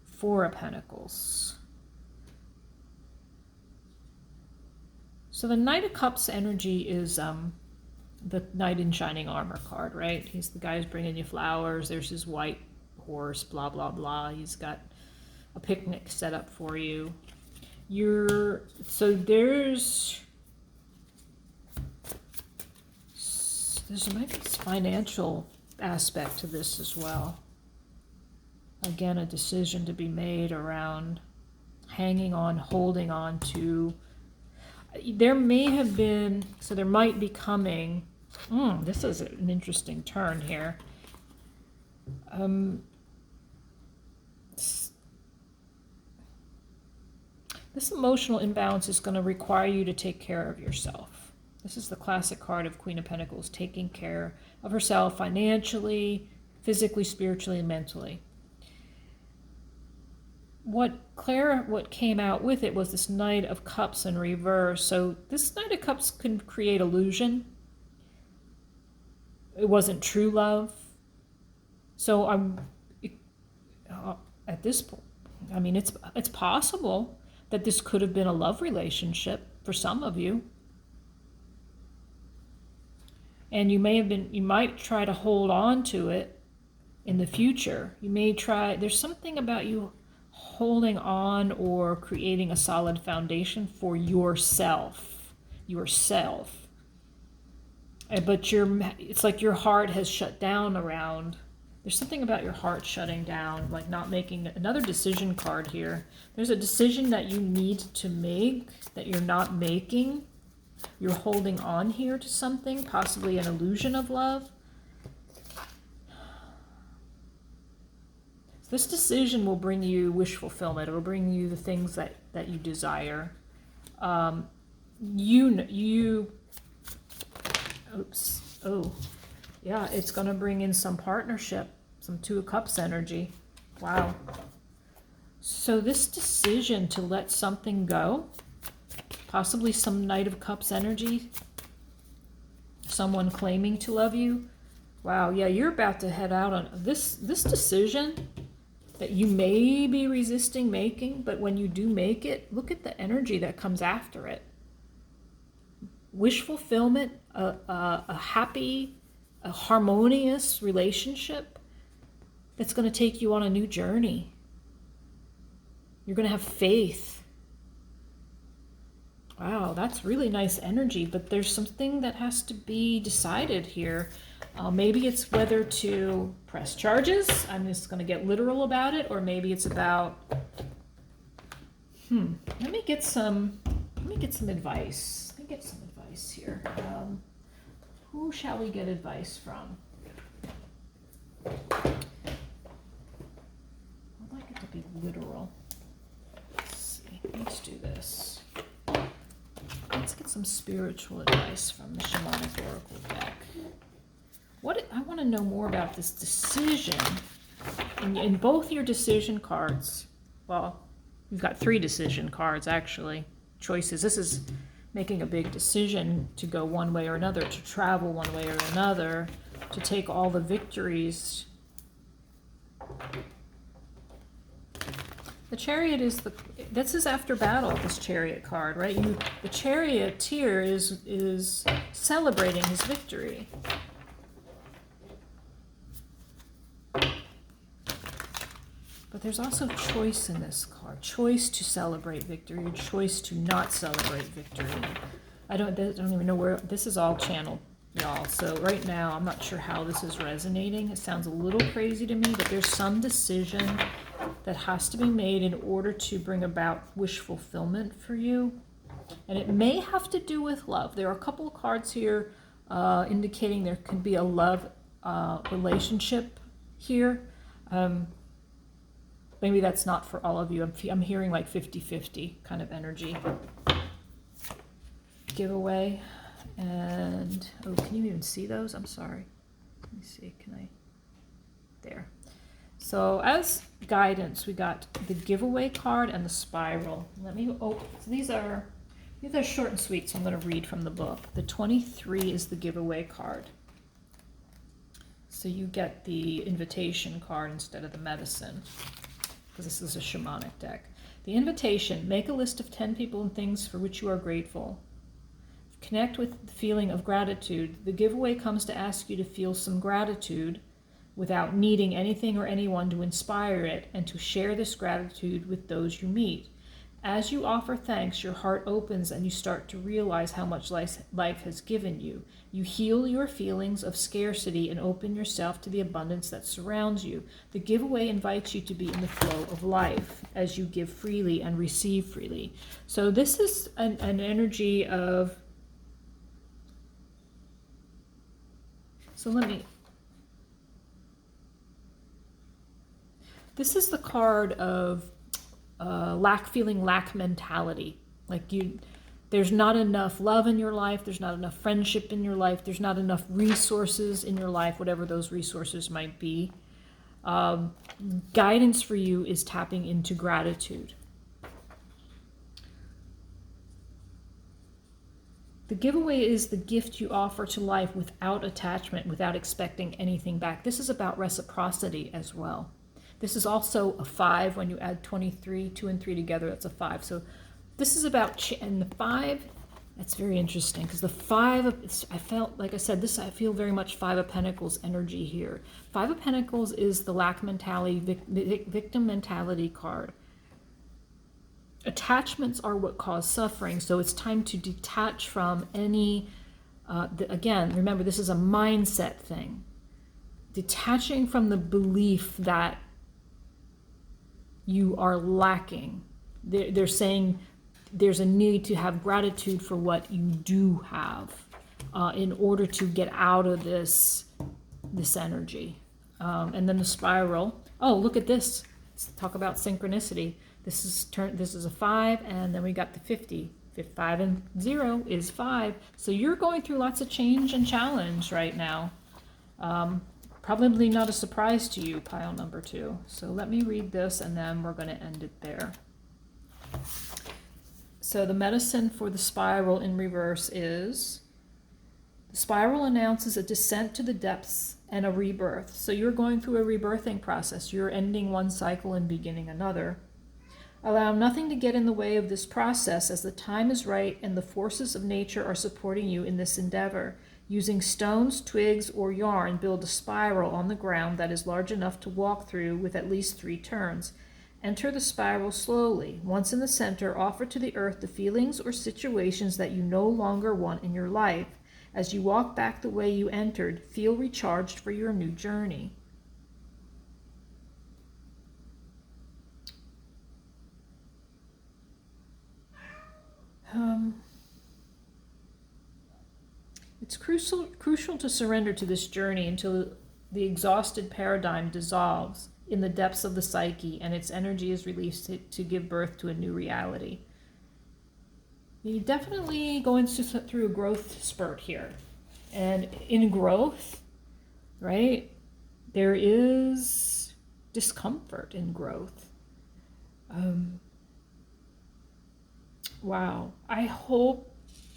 Four of Pentacles. So the Knight of Cups energy is the Knight in Shining Armor card, right? He's the guy who's bringing you flowers. There's his white horse, blah, blah, blah. He's got a picnic set up for you. There's might be this financial aspect to this as well. Again, a decision to be made around hanging on, holding on to. There may have been, so there might be coming, this is an interesting turn here. This emotional imbalance is going to require you to take care of yourself. This is the classic card of Queen of Pentacles, taking care of herself financially, physically, spiritually, and mentally. What came out with it was this Knight of Cups in reverse. So this Knight of Cups can create illusion. It wasn't true love. So at this point, I mean, it's possible that this could have been a love relationship for some of you. And you might try to hold on to it in the future. There's something about you holding on or creating a solid foundation for yourself. But it's like your heart has shut down around. There's something about your heart shutting down, like not making another decision card here. There's a decision that you need to make that you're not making. You're holding on here to something, possibly an illusion of love. This decision will bring you wish fulfillment. It will bring you the things that you desire. It's going to bring in some partnership, some Two of Cups energy. Wow. So this decision to let something go, possibly some Knight of Cups energy, someone claiming to love you. Wow, yeah, you're about to head out on this decision that you may be resisting making, but when you do make it, look at the energy that comes after it. Wish fulfillment, a happy, a harmonious relationship that's going to take you on a new journey. You're going to have faith. Wow, that's really nice energy, but there's something that has to be decided here. Maybe it's whether to press charges. I'm just going to get literal about it, or maybe it's about, let me get some advice. Let me get some advice here. Who shall we get advice from? I'd like it to be literal. Let's see. Let's do this. Let's get some spiritual advice from the Shamanic Oracle deck. I want to know more about this decision. In both your decision cards, well, you've got 3 decision cards actually, choices. This is making a big decision to go one way or another, to travel one way or another, to take all the victories. The Chariot this is after battle, this Chariot card, right? The Charioteer is celebrating his victory. But there's also choice in this card. Choice to celebrate victory, choice to not celebrate victory. I don't even know where, this is all channeled, y'all. So right now, I'm not sure how this is resonating. It sounds a little crazy to me, but there's some decision that has to be made in order to bring about wish fulfillment for you. And it may have to do with love. There are a couple of cards here indicating there could be a love relationship here. Maybe that's not for all of you. I'm hearing like 50-50 kind of energy. Giveaway. And, can you even see those? I'm sorry. Let me see, there. So as guidance, we got the giveaway card and the spiral. So these are short and sweet, so I'm going to read from the book. The 23 is the giveaway card. So you get the invitation card instead of the medicine, because this is a shamanic deck. The invitation: make a list of 10 people and things for which you are grateful. Connect with the feeling of gratitude. The giveaway comes to ask you to feel some gratitude. without needing anything or anyone to inspire it, and to share this gratitude with those you meet. As you offer thanks, your heart opens and you start to realize how much life has given you. You heal your feelings of scarcity and open yourself to the abundance that surrounds you. The giveaway invites you to be in the flow of life as you give freely and receive freely. So this is an energy of... This is the card of lack mentality. Like there's not enough love in your life, there's not enough friendship in your life, there's not enough resources in your life, whatever those resources might be. Guidance for you is tapping into gratitude. The giveaway is the gift you offer to life without attachment, without expecting anything back. This is about reciprocity as well. This is also a 5. When you add 23, 2 and 3 together, that's a 5. So this is about, and the 5, that's very interesting, because the 5, I feel very much 5 of Pentacles energy here. 5 of Pentacles is the lack mentality, victim mentality card. Attachments are what cause suffering, so it's time to detach from any, again, remember, this is a mindset thing. Detaching from the belief that you are lacking. They're saying there's a need to have gratitude for what you do have in order to get out of this energy. And then the spiral. Oh, look at this. Let's talk about synchronicity. This is a 5, and then we got the 50. 5 and 0 is 5. So you're going through lots of change and challenge right now. Probably not a surprise to you, pile number 2. So let me read this, and then we're going to end it there. So the medicine for the spiral in reverse is, the spiral announces a descent to the depths and a rebirth. So you're going through a rebirthing process. You're ending one cycle and beginning another. Allow nothing to get in the way of this process, as the time is right and the forces of nature are supporting you in this endeavor. Using stones, twigs, or yarn, build a spiral on the ground that is large enough to walk through with at least 3 turns. Enter the spiral slowly. Once in the center, offer to the earth the feelings or situations that you no longer want in your life. As you walk back the way you entered, feel recharged for your new journey. It's crucial to surrender to this journey until the exhausted paradigm dissolves in the depths of the psyche and its energy is released to give birth to a new reality. You're definitely going through a growth spurt here. And in growth, right, there is discomfort in growth. Wow. I hope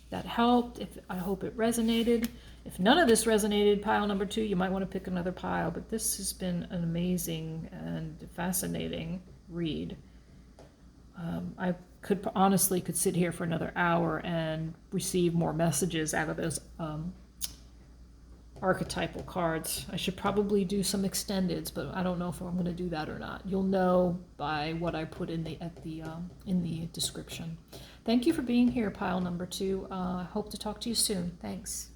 that helped. I hope it resonated. If none of this resonated, pile number 2, you might want to pick another pile. But this has been an amazing and fascinating read. I honestly could sit here for another hour and receive more messages out of those archetypal cards. I should probably do some extendeds, but I don't know if I'm going to do that or not. You'll know by what I put in the description. Thank you for being here, pile number 2. I hope to talk to you soon. Thanks.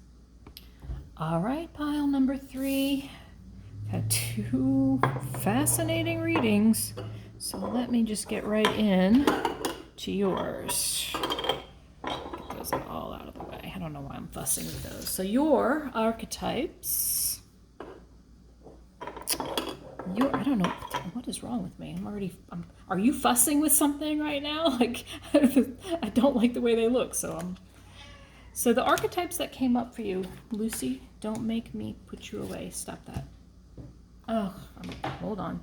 All right, pile number 3. Had 2 fascinating readings. So let me just get right in to yours. Get those all out of the way. I don't know why I'm fussing with those. So your archetypes. I don't know what is wrong with me. Are you fussing with something right now? Like, I don't like the way they look. So the archetypes that came up for you, Lucy, don't make me put you away. Stop that. Oh, hold on.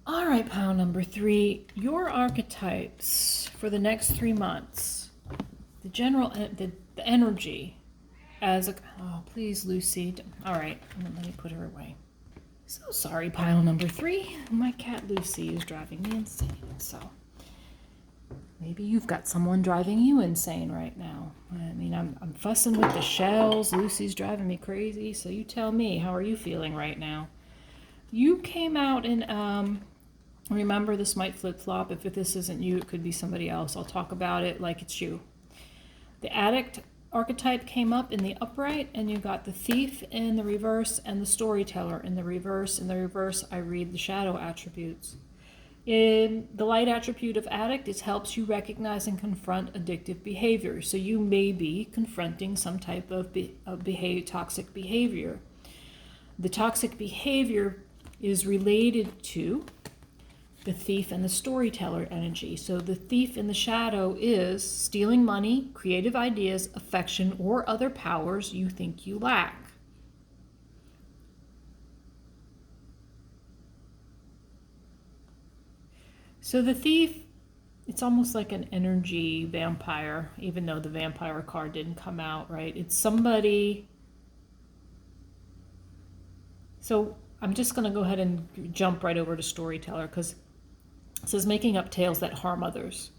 All right, pile number 3. Your archetypes for the next 3 months. The general, the energy as a. Oh, please, Lucy. All right, let me put her away. So sorry, pile number 3. My cat Lucy is driving me insane. So maybe you've got someone driving you insane right now. I mean, I'm fussing with the shells. Lucy's driving me crazy. So you tell me, how are you feeling right now? You came out in, remember, this might flip-flop. If this isn't you, it could be somebody else. I'll talk about it like it's you. The addict archetype came up in the upright, and you got the thief in the reverse and the storyteller in the reverse. In the reverse, I read the shadow attributes. In the light attribute of addict, it helps you recognize and confront addictive behavior. So you may be confronting some type of toxic behavior. The toxic behavior is related to the thief and the storyteller energy. So the thief in the shadow is stealing money, creative ideas, affection, or other powers you think you lack. So the thief, it's almost like an energy vampire, even though the vampire card didn't come out, right? It's somebody. So I'm just going to go ahead and jump right over to storyteller, because it says making up tales that harm others.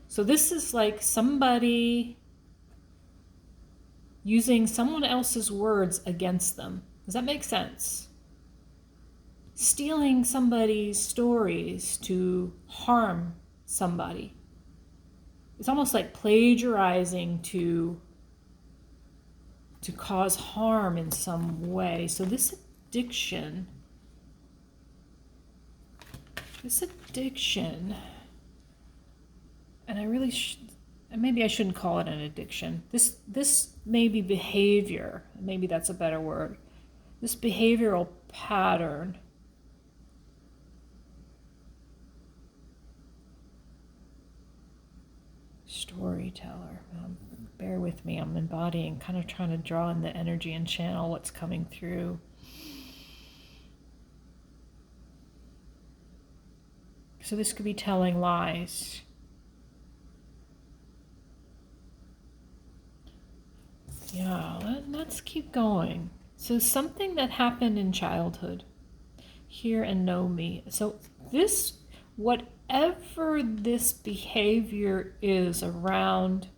So this is like somebody using someone else's words against them. Does that make sense? Stealing somebody's stories to harm somebody. It's almost like plagiarizing to cause harm in some way. So this addiction, and I really maybe I shouldn't call it an addiction. This may be behavior, maybe that's a better word. This behavioral pattern storyteller. Bear with me, I'm embodying, kind of trying to draw in the energy and channel what's coming through. So this could be telling lies. Yeah, let's keep going. So something that happened in childhood. Hear and know me. So this, whatever this behavior is around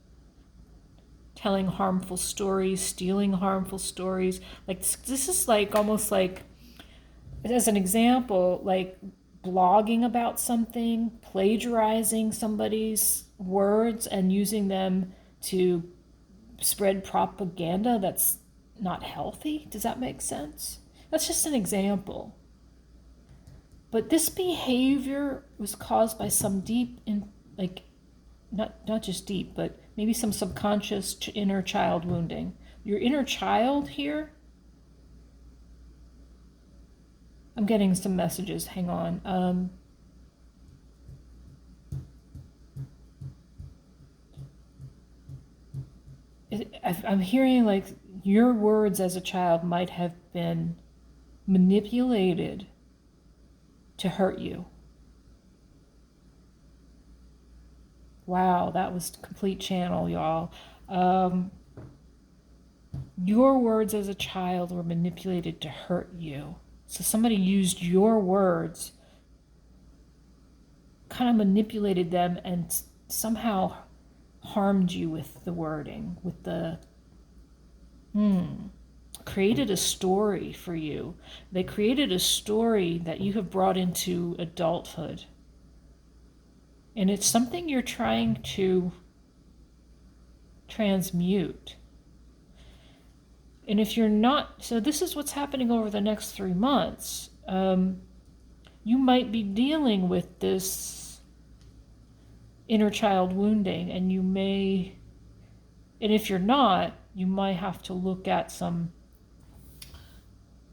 telling harmful stories, stealing harmful stories, like this is like almost like, as an example, like blogging about something, plagiarizing somebody's words and using them to spread propaganda that's not healthy. Does that make sense? That's just an example. But this behavior was caused by some deep, not just deep, but maybe some subconscious inner child wounding. Your inner child here, I'm getting some messages, hang on. I'm hearing like your words as a child might have been manipulated to hurt you. Wow, that was complete channel, y'all. Your words as a child were manipulated to hurt you. So somebody used your words, kind of manipulated them, and somehow harmed you with the wording, with the created a story for you. They created a story that you have brought into adulthood. And it's something you're trying to transmute. And if you're not, so this is what's happening over the next 3 months. You might be dealing with this inner child wounding, and you may, and if you're not, you might have to look at some,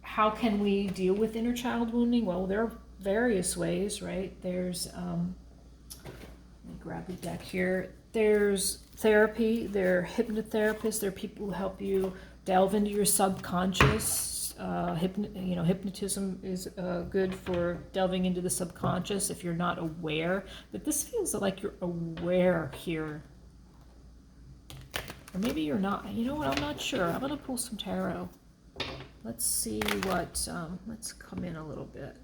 how can we deal with inner child wounding? Well, there are various ways, right? There's, let me grab the deck here. There's therapy, there are hypnotherapists, there are people who help you delve into your subconscious. Hypnotism is good for delving into the subconscious if you're not aware. But this feels like you're aware here. Or maybe you're not. You know what? I'm not sure. I'm going to pull some tarot. Let's see what, let's come in a little bit.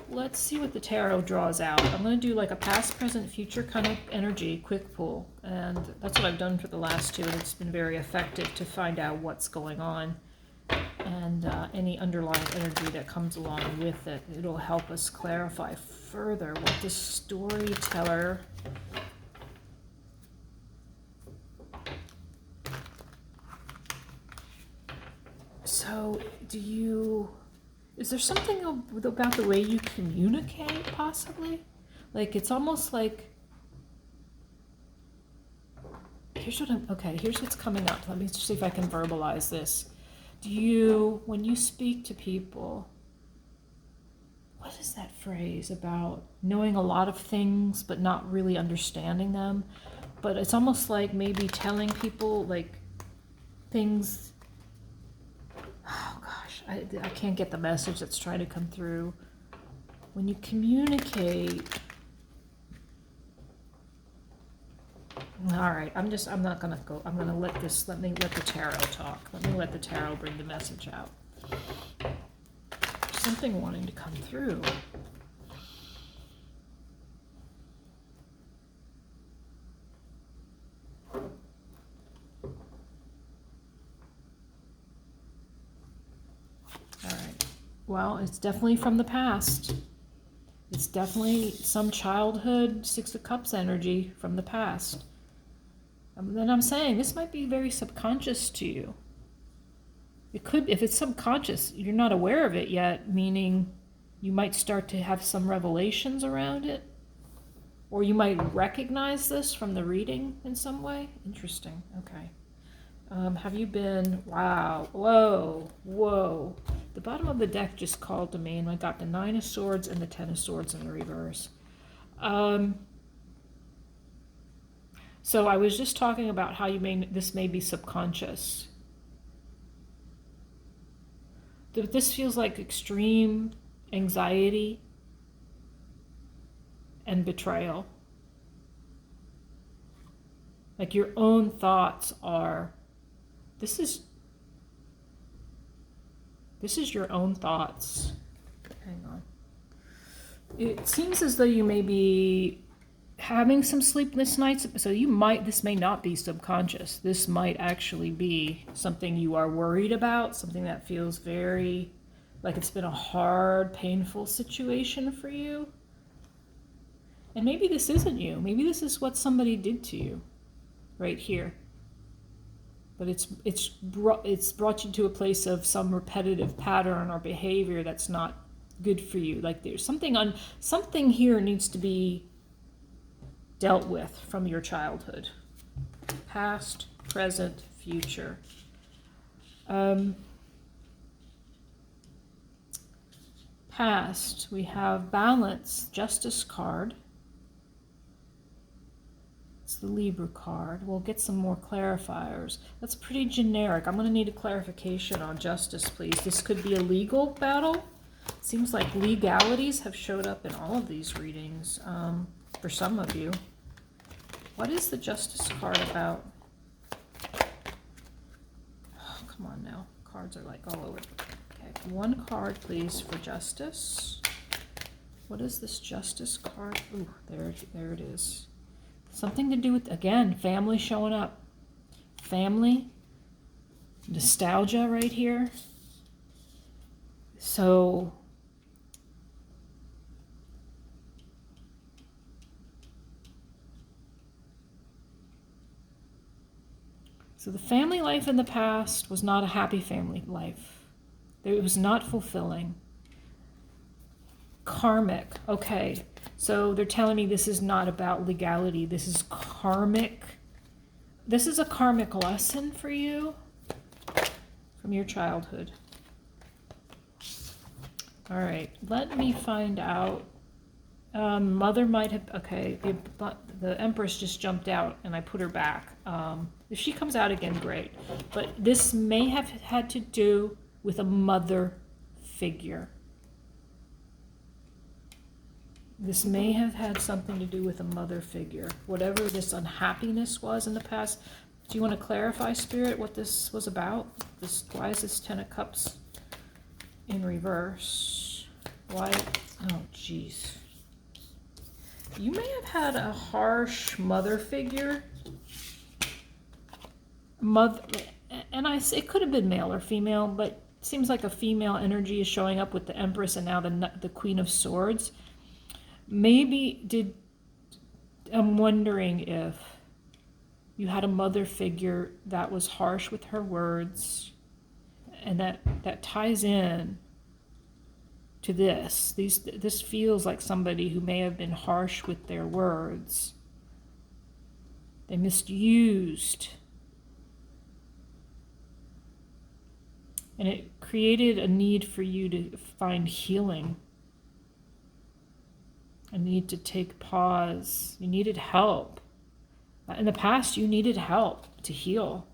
Let's see what the tarot draws out. I'm going to do like a past, present, future kind of energy, quick pull. And that's what I've done for the last two, and it's been very effective to find out what's going on. and any underlying energy that comes along with it. It'll help us clarify further what the storyteller So, is there something about the way you communicate, possibly? Like, it's almost like, here's what's coming up. Let me see if I can verbalize this. When you speak to people, what is that phrase about knowing a lot of things but not really understanding them? But it's almost like maybe telling people, like, things. Oh gosh, I can't get the message that's trying to come through. When you communicate, all right, I'm not gonna go. I'm gonna let me let the tarot talk. Let me let the tarot bring the message out. There's something wanting to come through. Well, it's definitely from the past. It's definitely some childhood Six of Cups energy from the past. And then I'm saying this might be very subconscious to you. It could, if it's subconscious, you're not aware of it yet, meaning you might start to have some revelations around it. Or you might recognize this from the reading in some way. Interesting. Okay. Have you been, wow, whoa. The bottom of the deck just called to me, and I got the Nine of Swords and the Ten of Swords in the reverse. So I was just talking about how this may be subconscious. This feels like extreme anxiety and betrayal. Like your own thoughts are, this is your own thoughts. Hang on. It seems as though you may be having some sleepless nights. So this may not be subconscious. This might actually be something you are worried about, something that feels very like it's been a hard, painful situation for you. And maybe this isn't you. Maybe this is what somebody did to you right here. But it's brought you to a place of some repetitive pattern or behavior that's not good for you. Like there's something here needs to be dealt with from your childhood. Past, present, future. Past, we have balance, Justice card. It's the Libra card. We'll get some more clarifiers. That's pretty generic. I'm going to need a clarification on justice, please. This could be a legal battle. Seems like legalities have showed up in all of these readings for some of you. What is the justice card about? Oh, come on now. Cards are like all over. Okay, one card, please, for justice. What is this justice card? Ooh, there it is. Something to do with, again, family showing up. Family. Nostalgia right here. So the family life in the past was not a happy family life. It was not fulfilling. Karmic. Okay. So they're telling me this is not about legality. This is karmic. This is a karmic lesson for you from your childhood. All right, let me find out. Mother might have, okay, the Empress just jumped out and I put her back. If she comes out again, great. But this may have had to do with a mother figure. This may have had something to do with a mother figure. Whatever this unhappiness was in the past. Do you want to clarify, Spirit, what this was about? Why is this Ten of Cups in reverse? Why? Oh, jeez. You may have had a harsh mother figure. It could have been male or female, but seems like a female energy is showing up with the Empress and now the Queen of Swords. Maybe I'm wondering if you had a mother figure that was harsh with her words, and that ties in to this. This feels like somebody who may have been harsh with their words. They misused. And it created a need for you to find healing. A need to take pause. You needed help. In the past, you needed help to heal.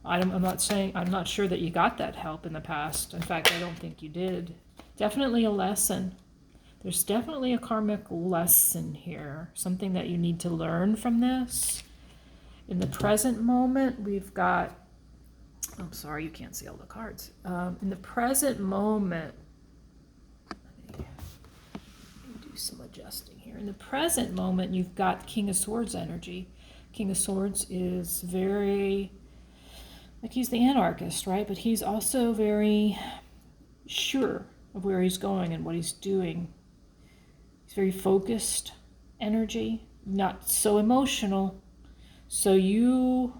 I'm not sure that you got that help in the past. In fact, I don't think you did. Definitely a lesson. There's definitely a karmic lesson here. Something that you need to learn from this. In the present moment, we've got, I'm sorry, you can't see all the cards. In the present moment, let me do some adjusting here. In the present moment, you've got King of Swords energy. King of Swords is very, like, he's the anarchist, right? But he's also very sure of where he's going and what he's doing. He's very focused energy, not so emotional. So you're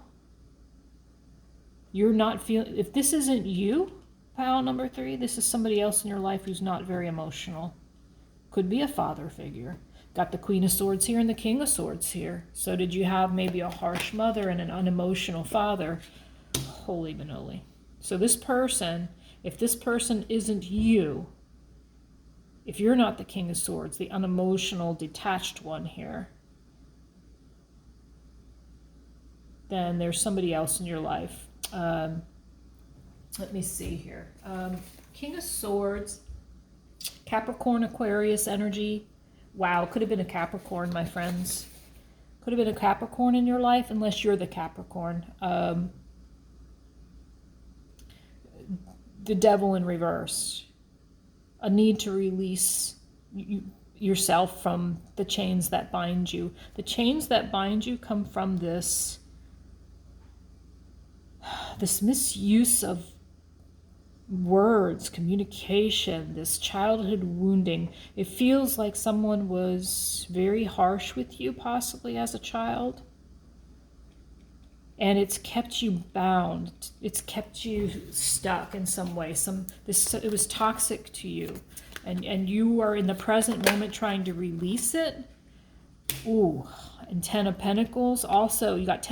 not feeling, if this isn't you, pile number 3, this is somebody else in your life who's not very emotional. Could be a father figure. Got the Queen of Swords here and the King of Swords here. So did you have maybe a harsh mother and an unemotional father? Holy manoli. So this person, if this person isn't you, if you're not the King of Swords, the unemotional, detached one here, then there's somebody else in your life. Let me see here. King of Swords, Capricorn, Aquarius energy. Wow, could have been a Capricorn, my friends. Could have been a Capricorn in your life, unless you're the Capricorn. The Devil in reverse. A need to release yourself from the chains that bind you. The chains that bind you come from this misuse of words, communication, this childhood wounding. It feels like someone was very harsh with you, possibly as a child. And it's kept you bound. It's kept you stuck in some way. It was toxic to you. And you are in the present moment trying to release it. Ooh, and 10 of Pentacles. Also, you got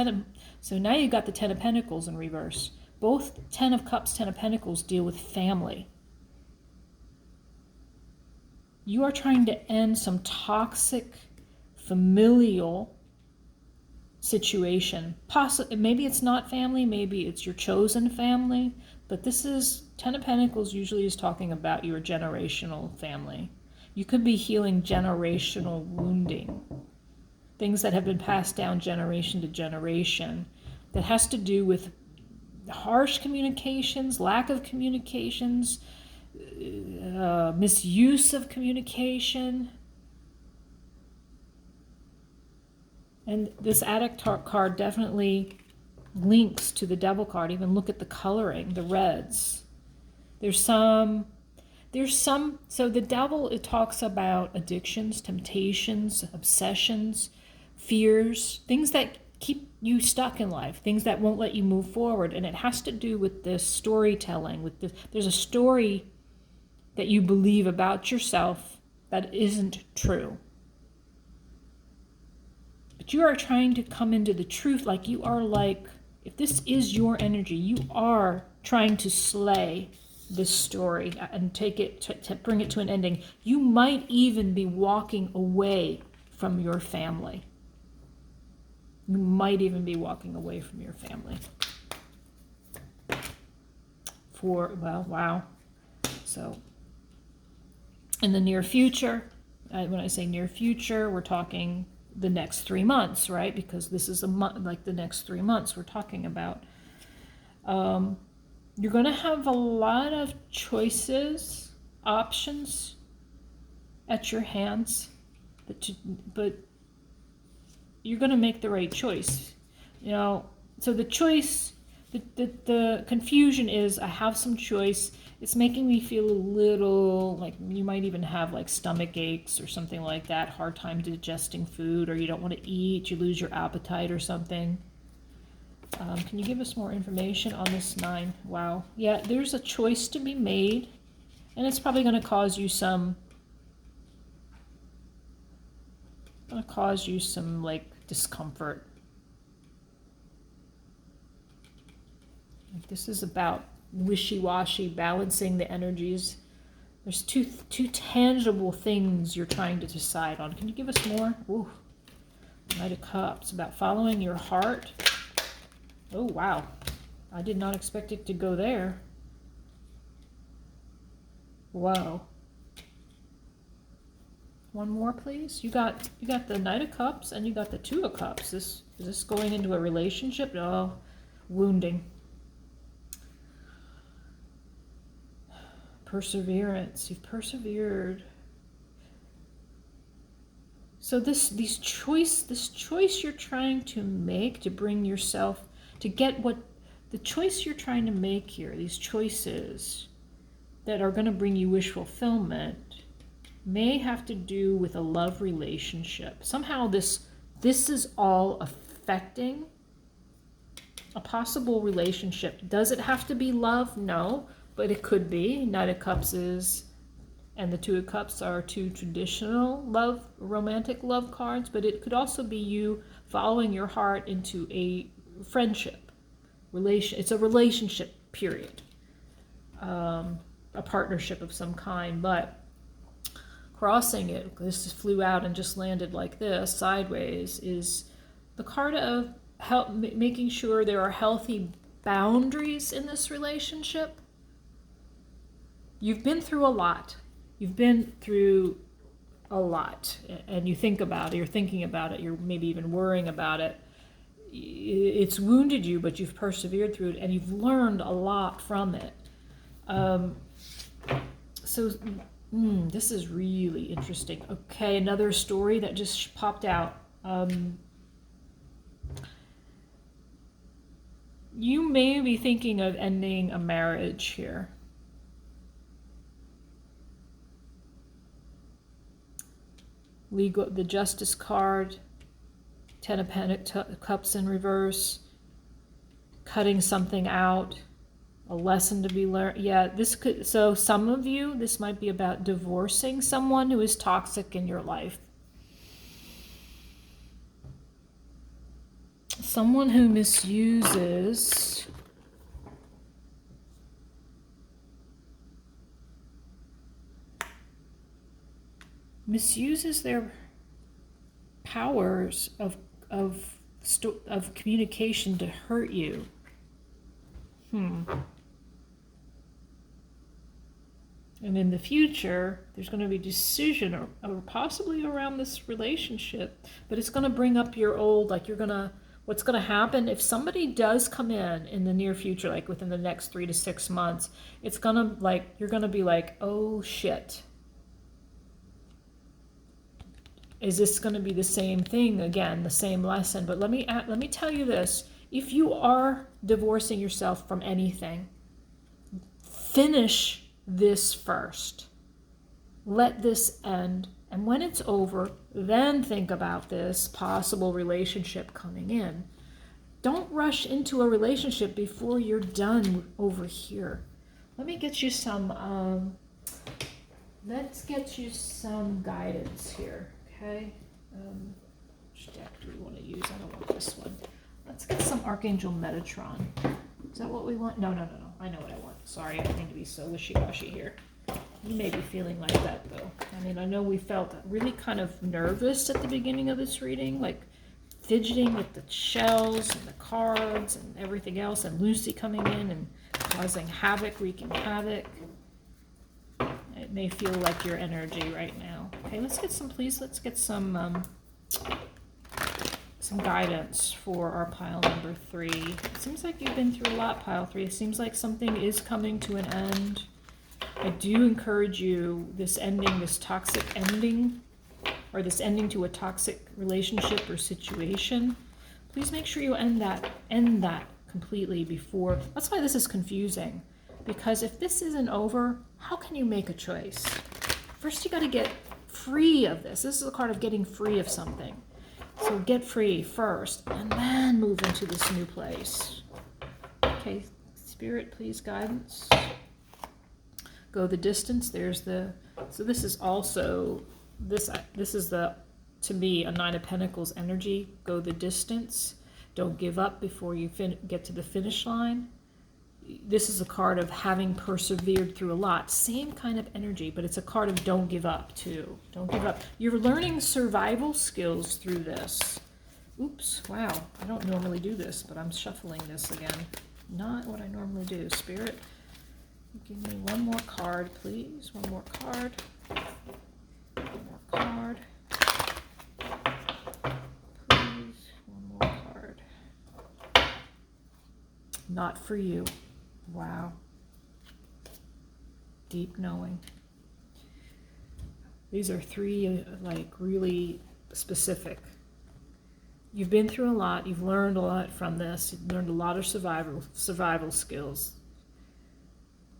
so now you've got the 10 of Pentacles in reverse. Both 10 of Cups, 10 of Pentacles deal with family. You are trying to end some toxic familial situation. Maybe it's not family, maybe it's your chosen family, but this is 10 of Pentacles usually is talking about your generational family. You could be healing generational wounding, things that have been passed down generation to generation that has to do with harsh communications, lack of communications, misuse of communication. And this Addict card definitely links to the Devil card. Even look at the coloring, the reds. So the Devil, it talks about addictions, temptations, obsessions, fears, things that keep you stuck in life, things that won't let you move forward. And it has to do with this storytelling, there's a story that you believe about yourself that isn't true. But you are trying to come into the truth, like you are if this is your energy, you are trying to slay this story and take it to bring it to an ending. You might even be walking away from your family. You might even be walking away from your family. Wow. So, in the near future, when I say near future, we're talking the next 3 months, right? Because this is a month, like the next 3 months we're talking about. You're going to have a lot of choices, options at your hands, but you're going to make the right choice. So the choice The confusion is I have some choice. It's making me feel a little like you might even have like stomach aches or something like that, hard time digesting food, or you don't want to eat, you lose your appetite or something. Can you give us more information on this 9? Wow. Yeah, there's a choice to be made, and it's probably going to cause you some like discomfort. This is about wishy-washy, balancing the energies. There's two tangible things you're trying to decide on. Can you give us more? Ooh, Knight of Cups, about following your heart. Oh, wow. I did not expect it to go there. Wow. One more, please. You got the Knight of Cups and you got the Two of Cups. Is this going into a relationship? Oh, wounding. Perseverance. You've persevered. So this choice you're trying to make to bring yourself to get what the choice you're trying to make here, these choices that are going to bring you wish fulfillment, may have to do with a love relationship. Somehow this is all affecting a possible relationship. Does it have to be love? No. But it could be. Knight of Cups is, and the Two of Cups are two traditional romantic love cards, but it could also be you following your heart into a friendship. It's a relationship, period. A partnership of some kind, but crossing it, this flew out and just landed like this, sideways, is the card of making sure there are healthy boundaries in this relationship. You've been through a lot. You've been through a lot, and you think about it, you're thinking about it, you're maybe even worrying about it. It's wounded you, but you've persevered through it, and you've learned a lot from it. This is really interesting. Okay, another story that just popped out. You may be thinking of ending a marriage here. Legal, the Justice card, 10 of Cups in reverse, cutting something out, a lesson to be learned. Yeah, this could, so some of you, this might be about divorcing someone who is toxic in your life. Someone who misuses their powers of communication to hurt you. And in the future, there's going to be a decision or possibly around this relationship, but it's going to bring up your old, like what's going to happen if somebody does come in the near future, like within the next 3 to 6 months, it's going to you're going to be like, oh shit. Is this going to be the same thing again, the same lesson? But let me tell you this. If you are divorcing yourself from anything, finish this first. Let this end. And when it's over, then think about this possible relationship coming in. Don't rush into a relationship before you're done over here. Let me get you some, let's get you some guidance here. Okay, which deck do we want to use? I don't want this one. Let's get some Archangel Metatron. Is that what we want? No. I know what I want. Sorry, I don't mean to be so wishy-washy here. You may be feeling like that, though. I mean, I know we felt really kind of nervous at the beginning of this reading, like fidgeting with the shells and the cards and everything else, and Lucy coming in and causing havoc, wreaking havoc. It may feel like your energy right now. Okay, let's get some guidance for our pile number 3. It seems like you've been through a lot, pile 3. It seems like something is coming to an end. I do encourage you, this toxic ending, or this ending to a toxic relationship or situation, please make sure you end that completely before. That's why this is confusing, because if this isn't over, how can you make a choice? First, you got to get free of this. This is a card of getting free of something. So get free first, and then move into this new place. Okay, Spirit, please, guidance. Go the distance. There's the, so this is also, this is the, to me, a Nine of Pentacles energy. Go the distance. Don't give up before you get to the finish line. This is a card of having persevered through a lot. Same kind of energy, but it's a card of don't give up too. Don't give up. You're learning survival skills through this. Oops, wow. I don't normally do this, but I'm shuffling this again. Not what I normally do. Spirit, give me one more card, please. One more card. One more card. Please, one more card. Not for you. Wow. Deep knowing. These are three, like, really specific. You've been through a lot. You've learned a lot from this. You've learned a lot of survival skills.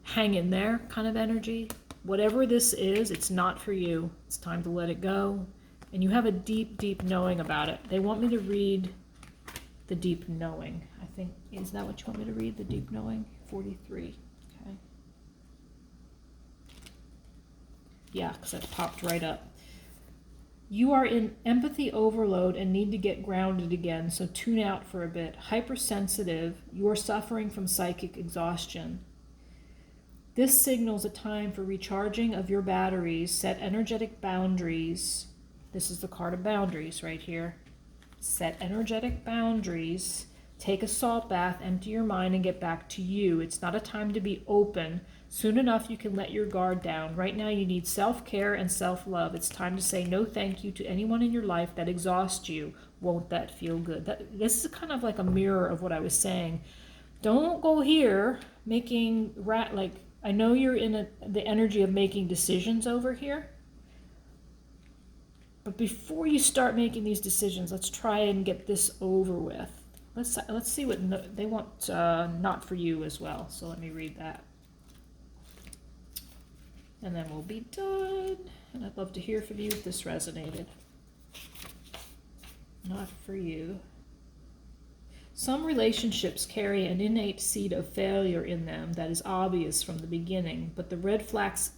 Hang in there kind of energy. Whatever this is, it's not for you. It's time to let it go. And you have a deep, deep knowing about it. They want me to read the deep knowing. I think, is that what you want me to read? The deep knowing? 43. Okay. Yeah, because that popped right up. You are in empathy overload and need to get grounded again, so tune out for a bit. Hypersensitive, you are suffering from psychic exhaustion. This signals a time for recharging of your batteries. Set energetic boundaries. This is the card of boundaries right here. Set energetic boundaries. Take a salt bath, empty your mind, and get back to you. It's not a time to be open. Soon enough, you can let your guard down. Right now, you need self-care and self-love. It's time to say no thank you to anyone in your life that exhausts you. Won't that feel good? This is kind of like a mirror of what I was saying. Don't go here making, like, I know you're in the energy of making decisions over here. But before you start making these decisions, let's try and get this over with. Let's see what they want, not for you as well. So let me read that. And then we'll be done. And I'd love to hear from you if this resonated. Not for you. Some relationships carry an innate seed of failure in them that is obvious from the beginning, but the red flags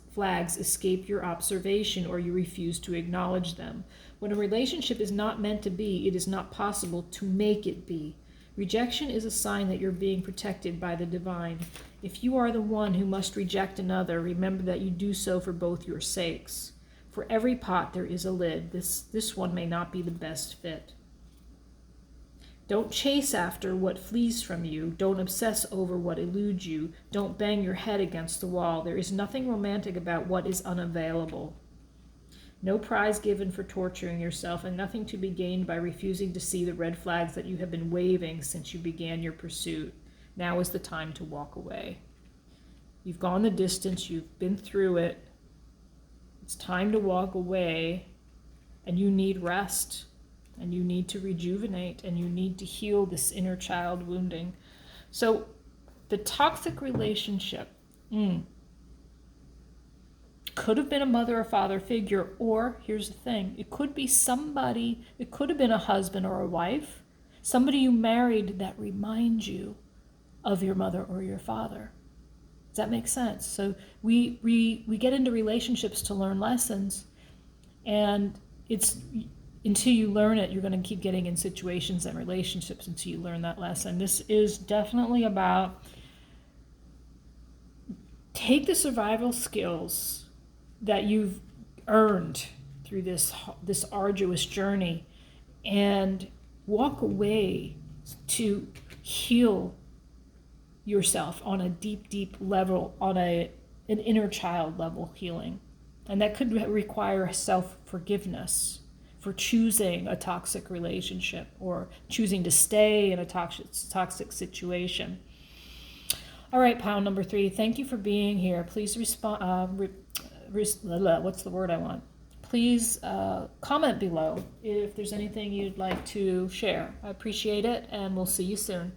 escape your observation or you refuse to acknowledge them. When a relationship is not meant to be, it is not possible to make it be. Rejection is a sign that you're being protected by the divine. If you are the one who must reject another, remember that you do so for both your sakes. For every pot there is a lid. This one may not be the best fit. Don't chase after what flees from you. Don't obsess over what eludes you. Don't bang your head against the wall. There is nothing romantic about what is unavailable. No prize given for torturing yourself, and nothing to be gained by refusing to see the red flags that you have been waving since you began your pursuit. Now is the time to walk away. You've gone the distance. You've been through it. It's time to walk away, and you need rest. And you need to rejuvenate, and you need to heal this inner child wounding. So the toxic relationship could have been a mother or father figure, or here's the thing, it could be somebody, it could have been a husband or a wife, somebody you married that reminds you of your mother or your father. Does that make sense? So we get into relationships to learn lessons, and it's until you learn it, you're going to keep getting in situations and relationships until you learn that lesson. This is definitely about take the survival skills that you've earned through this arduous journey and walk away to heal yourself on a deep, deep level, on an inner child level healing. And that could require self-forgiveness for choosing a toxic relationship or choosing to stay in a toxic situation. All right, pound number 3, thank you for being here. Please respond. What's the word I want? Please comment below if there's anything you'd like to share. I appreciate it, and we'll see you soon.